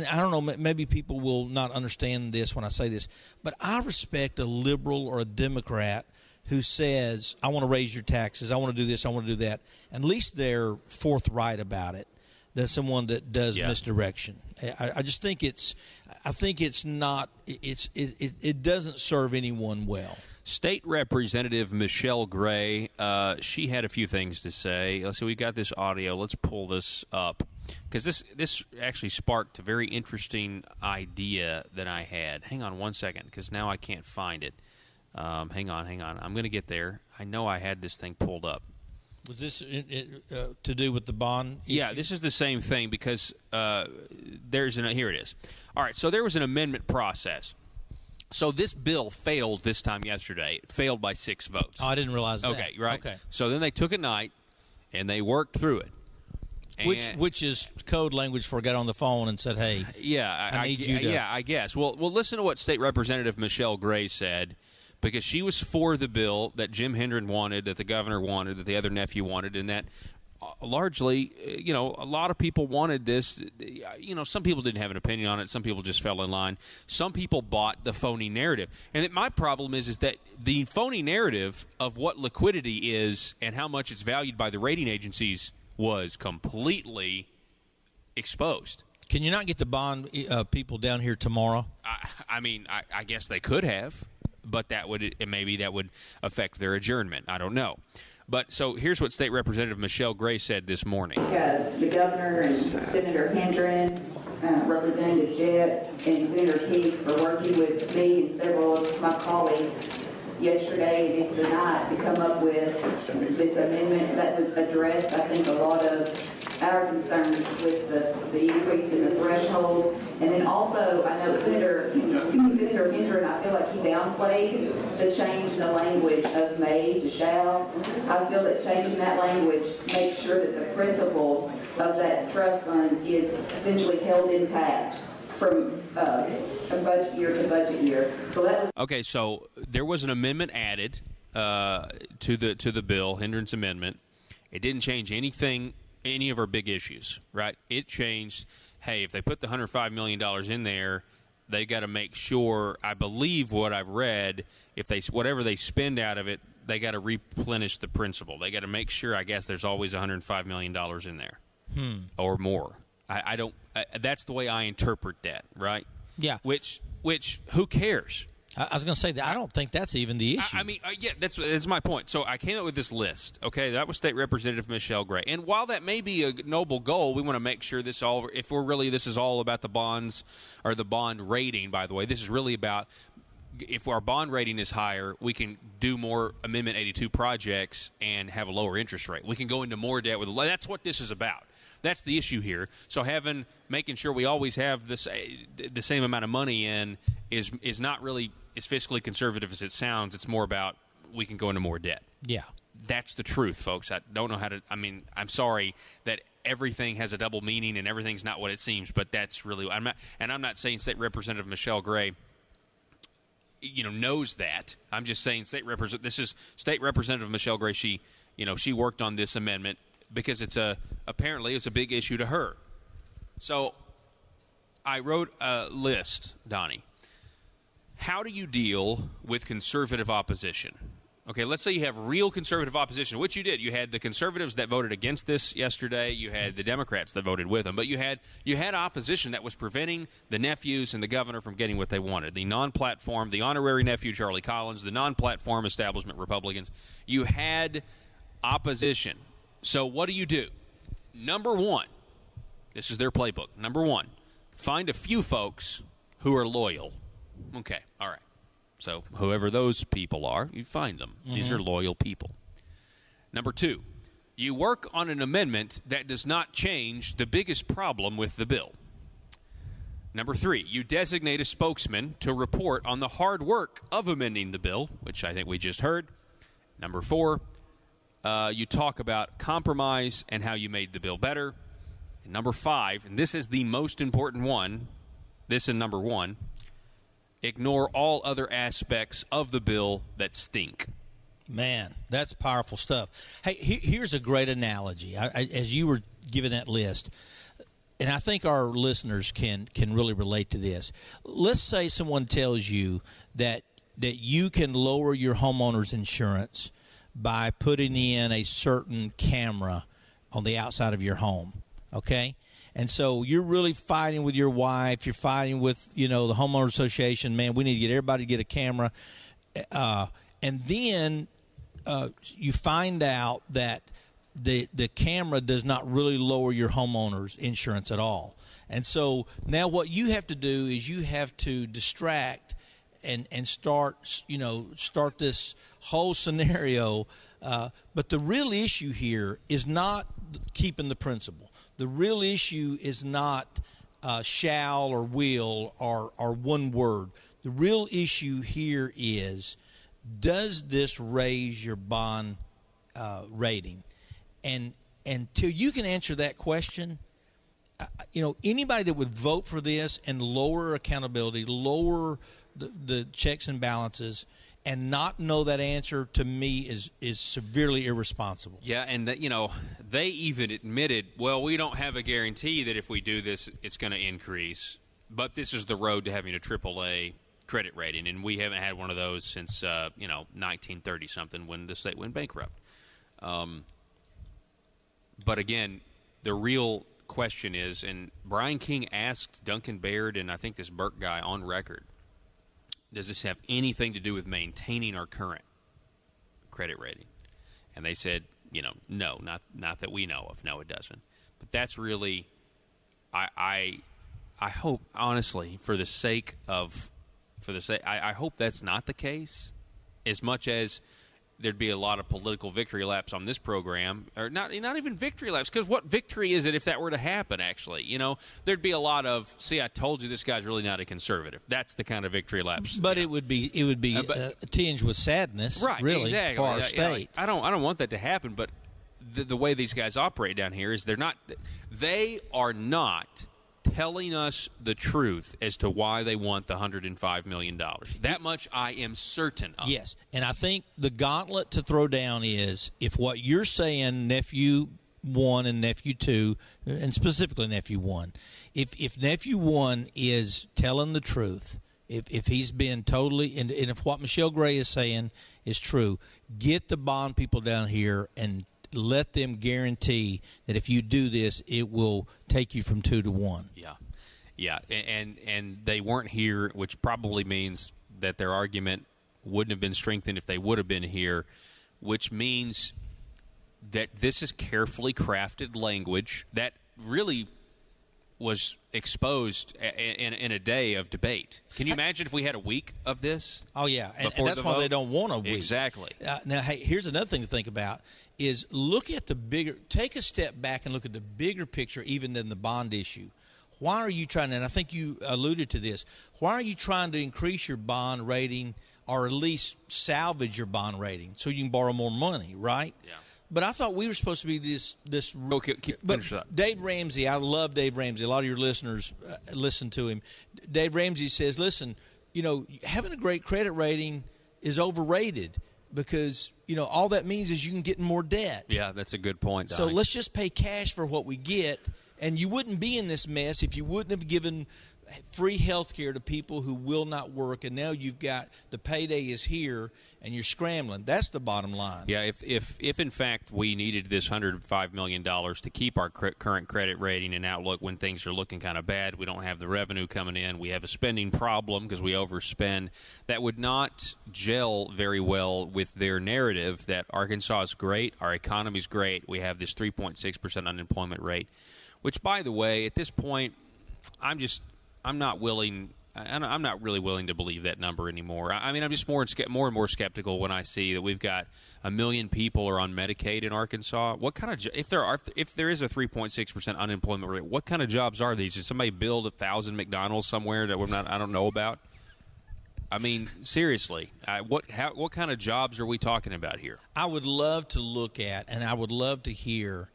I don't know, maybe people will not understand this when I say this, but I respect a liberal or a Democrat who says, I want to raise your taxes, I want to do this, I want to do that. At least they're forthright about it. Than someone that does misdirection. I just think it doesn't serve anyone well. State Representative Michelle Gray, she had a few things to say. Let's see, we got this audio. Let's pull this up. Because this actually sparked a very interesting idea that I had. Hang on one second, because now I can't find it. Hang on. I'm going to get there. I know I had this thing pulled up. Was this to do with the bond issue? Yeah, this is the same thing because here it is. All right, so there was an amendment process. So this bill failed this time yesterday. It failed by 6 votes. Oh, I didn't realize that. Okay, right. Okay. So then they took a night and they worked through it. Which is code language for got on the phone and said, "Hey, I need you to." Yeah, I guess. Well, listen to what State Representative Michelle Gray said, because she was for the bill that Jim Hendren wanted, that the governor wanted, that the other nephew wanted, and that largely, a lot of people wanted this. Some people didn't have an opinion on it. Some people just fell in line. Some people bought the phony narrative. And my problem is that the phony narrative of what liquidity is and how much it's valued by the rating agencies was completely exposed. Can you not get the bond people down here tomorrow? I guess they could have, but maybe that would affect their adjournment. I don't know. But so here's what State Representative Michelle Gray said this morning. The governor and Senator Hendren, Representative Jett, and Senator Teague for working with me and several of my colleagues yesterday and into the night to come up with this amendment that was addressed, I think, a lot of our concerns with the increase in the threshold. And then also, I know Senator Hendren, I feel like he downplayed the change in the language of may to shall. I feel that changing that language makes sure that the principle of that trust fund is essentially held intact from a budget year to budget year. So that was okay. So there was an amendment added to the bill, Hendren's amendment. It didn't change anything, any of our big issues, right? It changed. Hey, if they put the $105 million in there, they got to make sure. I believe what I've read. If whatever they spend out of it, they got to replenish the principal. They got to make sure. I guess there's always $105 million in there, or more. I don't. That's the way I interpret that, right? Yeah. Which who cares? I was going to say that I don't think that's even the issue. Yeah, that's my point. So I came up with this list. Okay, that was State Representative Michelle Gray. And while that may be a noble goal, we want to make sure this is all about the bonds or the bond rating. By the way, this is really about if our bond rating is higher, we can do more Amendment 82 projects and have a lower interest rate. We can go into more debt that's what this is about. That's the issue here. So making sure we always have the same amount of money in is not really as fiscally conservative as it sounds. It's more about we can go into more debt. Yeah. That's the truth, folks. I don't know how to – I'm sorry that everything has a double meaning and everything's not what it seems, but that's really – I'm not saying State Representative Michelle Gray knows that. I'm just saying this is State Representative Michelle Gray. She worked on this amendment because apparently it's a big issue to her. So I wrote a list, Donnie. How do you deal with conservative opposition? Okay, let's say you have real conservative opposition, which you did. You had the conservatives that voted against this yesterday. You had the Democrats that voted with them. But you had opposition that was preventing the nephews and the governor from getting what they wanted. The non-platform, the honorary nephew Charlie Collins, the non-platform establishment Republicans. You had opposition. So what do? Number one, this is their playbook. Number one, find a few folks who are loyal. Okay, all right. So whoever those people are, you find them. Mm-hmm. These are loyal people. Number two, you work on an amendment that does not change the biggest problem with the bill. Number three, you designate a spokesman to report on the hard work of amending the bill, which I think we just heard. Number four, you talk about compromise and how you made the bill better. And number five, and this is the most important one, this and number one, ignore all other aspects of the bill that stink. Man, that's powerful stuff. Hey, here's a great analogy. As you were giving that list, and I think our listeners can really relate to this. Let's say someone tells you that you can lower your homeowner's insurance by putting in a certain camera on the outside of your home, okay? And so you're really fighting with your wife. You're fighting with, the homeowner association. Man, we need to get everybody to get a camera. And then you find out that the camera does not really lower your homeowner's insurance at all. And so now what you have to do is you have to distract and start this whole scenario But the real issue here is not keeping the principle. The real issue is not shall or will or one word. The real issue here is, does this raise your bond rating? And until you can answer that question, anybody that would vote for this and lower accountability, lower the checks and balances, and not know that answer, to me is severely irresponsible. Yeah, and they even admitted, well, we don't have a guarantee that if we do this, it's going to increase. But this is the road to having a AAA credit rating, and we haven't had one of those since 1930 something when the state went bankrupt. But again, the real question is, and Brian King asked Duncan Baird and I think this Burke guy on record, does this have anything to do with maintaining our current credit rating? And they said, no, not that we know of. No, it doesn't. But that's really, I hope, honestly, I hope that's not the case, as much as there'd be a lot of political victory laps on this program, or not even victory laps, because what victory is it if that were to happen, actually? There'd be a lot of, see, I told you this guy's really not a conservative. That's the kind of victory laps. But it would be tinged with sadness, right, really, exactly. for our state. I don't want that to happen, but the way these guys operate down here is they are not telling us the truth as to why they want the $105 million. That much I am certain of. Yes, and I think the gauntlet to throw down is, if what you're saying, Nephew 1 and Nephew 2, and specifically Nephew 1, if Nephew 1 is telling the truth, if he's been totally, and if what Michelle Gray is saying is true, get the bond people down here and let them guarantee that if you do this, it will take you from 2 to 1. Yeah, and they weren't here, which probably means that their argument wouldn't have been strengthened if they would have been here, which means that this is carefully crafted language that really was exposed in a day of debate. Can you imagine if we had a week of this? Oh, yeah, and that's why they don't want a week. Exactly. Now, hey, here's another thing to think about, is take a step back and look at the bigger picture even than the bond issue. Why are you trying, and I think you alluded to this, why are you trying to increase your bond rating or at least salvage your bond rating so you can borrow more money, right? Yeah. But I thought we were supposed to be this. Okay, finish that. Dave Ramsey, I love Dave Ramsey. A lot of your listeners listen to him. Dave Ramsey says, listen, having a great credit rating is overrated because, all that means is you can get in more debt. Yeah, that's a good point, Donnie. So let's just pay cash for what we get, and you wouldn't be in this mess if you wouldn't have given free health care to people who will not work, and now you've got the payday is here and you're scrambling. That's the bottom line. Yeah, if in fact we needed this $105 million to keep our current credit rating and outlook when things are looking kind of bad, we don't have the revenue coming in, we have a spending problem because we overspend, that would not gel very well with their narrative that Arkansas is great, our economy is great, we have this 3.6% unemployment rate, which, by the way, at this point, I'm not really willing to believe that number anymore. I mean, I'm just more and more skeptical when I see that we've got 1 million people are on Medicaid in Arkansas. What kind of if there is a 3.6% unemployment rate, what kind of jobs are these? Did somebody build 1,000 McDonald's somewhere that I don't know about? I mean, seriously, what kind of jobs are we talking about here? I would love to look at, and I would love to hear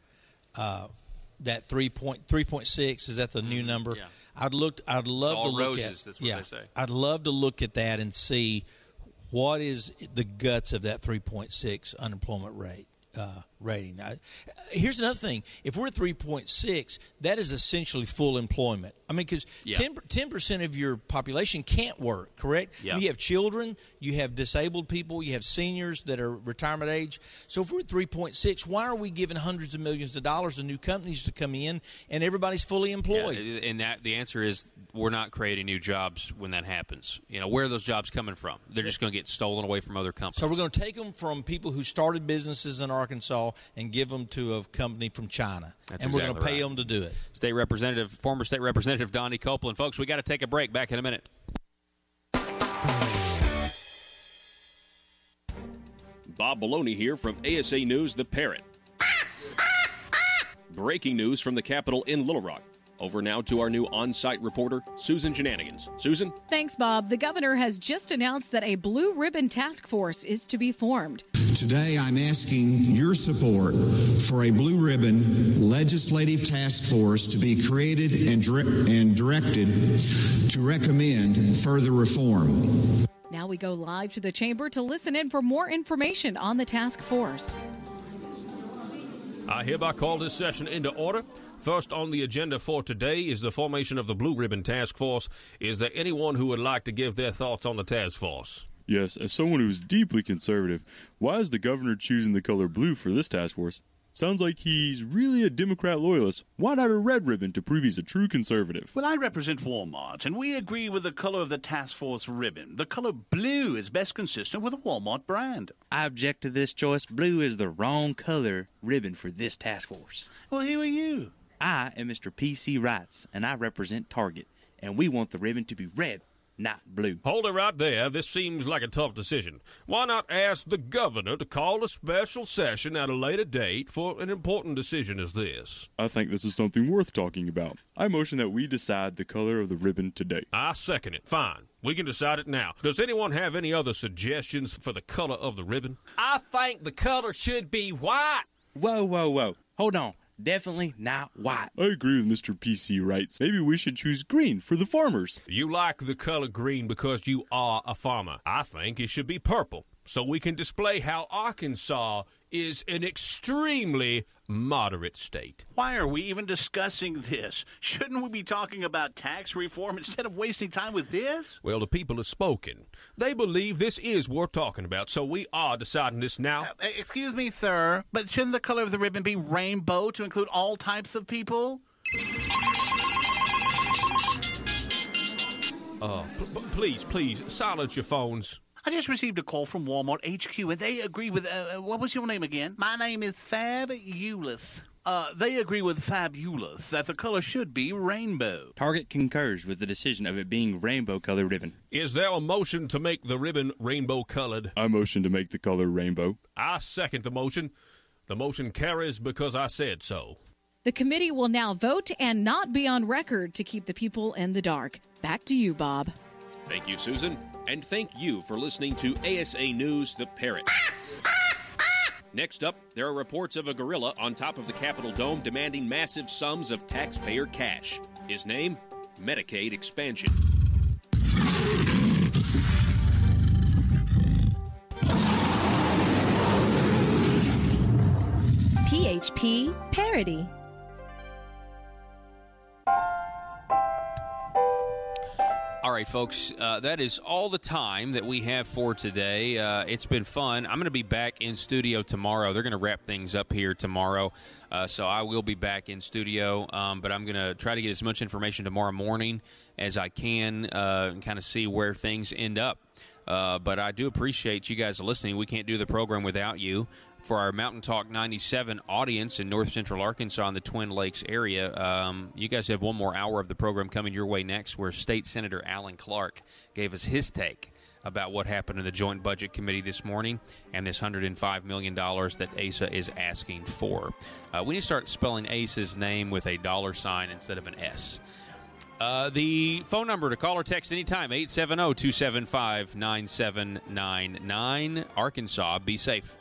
that 3.6. Is that the new number? Yeah. I'd love it's all to look roses, that's what they say. I'd love to look at that and see what is the guts of that 3.6 unemployment rate rating. Here's another thing. If we're at 3.6, that is essentially full employment. I mean, because 10% of your population can't work, correct? Yeah. You have children, you have disabled people, you have seniors that are retirement age. So if we're at 3.6, why are we giving hundreds of millions of dollars to new companies to come in and everybody's fully employed? Yeah, and the answer is we're not creating new jobs when that happens. Where are those jobs coming from? They're just going to get stolen away from other companies. So we're going to take them from people who started businesses in Arkansas and give them to a company from China. That's and exactly we're going to pay them to do it. Former State Representative Donnie Copeland. Folks, we got to take a break. Back in a minute. Bob Maloney here from ASA News, The Parrot. Breaking news from the Capitol in Little Rock. Over now to our new on-site reporter, Susan Shenanigans. Susan? Thanks, Bob. The governor has just announced that a blue ribbon task force is to be formed. Today, I'm asking your support for a blue ribbon legislative task force to be created and directed to recommend further reform. Now we go live to the chamber to listen in for more information on the task force. I hereby call this session into order. First on the agenda for today is the formation of the Blue Ribbon Task Force. Is there anyone who would like to give their thoughts on the task force? Yes, as someone who is deeply conservative, why is the governor choosing the color blue for this task force? Sounds like he's really a Democrat loyalist. Why not a red ribbon to prove he's a true conservative? Well, I represent Walmart, and we agree with the color of the task force ribbon. The color blue is best consistent with the Walmart brand. I object to this choice. Blue is the wrong color ribbon for this task force. Well, who are you? I am Mr. P.C. Wrights, and I represent Target, and we want the ribbon to be red, not blue. Hold it right there. This seems like a tough decision. Why not ask the governor to call a special session at a later date for an important decision as this? I think this is something worth talking about. I motion that we decide the color of the ribbon today. I second it. Fine. We can decide it now. Does anyone have any other suggestions for the color of the ribbon? I think the color should be white. Whoa, whoa, whoa. Hold on. Definitely not white. I agree with Mr. P.C. Wrights. Maybe we should choose green for the farmers. You like the color green because you are a farmer. I think it should be purple, so we can display how Arkansas is an extremely moderate state. Why are we even discussing this? Shouldn't we be talking about tax reform instead of wasting time with this? Well, the people have spoken. They believe this is worth talking about, so we are deciding this now. Excuse me, sir, but shouldn't the color of the ribbon be rainbow to include all types of people? Please, silence your phones. I just received a call from Walmart HQ, and they agree with, what was your name again? My name is Fabulous. They agree with Fabulous that the color should be rainbow. Target concurs with the decision of it being rainbow-colored ribbon. Is there a motion to make the ribbon rainbow-colored? I motion to make the color rainbow. I second the motion. The motion carries because I said so. The committee will now vote and not be on record to keep the people in the dark. Back to you, Bob. Thank you, Susan. And thank you for listening to ASA News, The Parrot. Next up, there are reports of a gorilla on top of the Capitol Dome demanding massive sums of taxpayer cash. His name? Medicaid expansion. PHP Parody. All right, folks, that is all the time that we have for today. It's been fun. I'm going to be back in studio tomorrow. They're going to wrap things up here tomorrow, so I will be back in studio, but I'm going to try to get as much information tomorrow morning as I can and kind of see where things end up. But I do appreciate you guys listening. We can't do the program without you. For our Mountain Talk 97 audience in north central Arkansas in the Twin Lakes area, you guys have one more hour of the program coming your way next, where State Senator Alan Clark gave us his take about what happened in the Joint Budget Committee this morning and this $105 million that ASA is asking for. We need to start spelling ASA's name with a $sign instead of an S. The phone number to call or text anytime, 870-275-9799. Arkansas, be safe.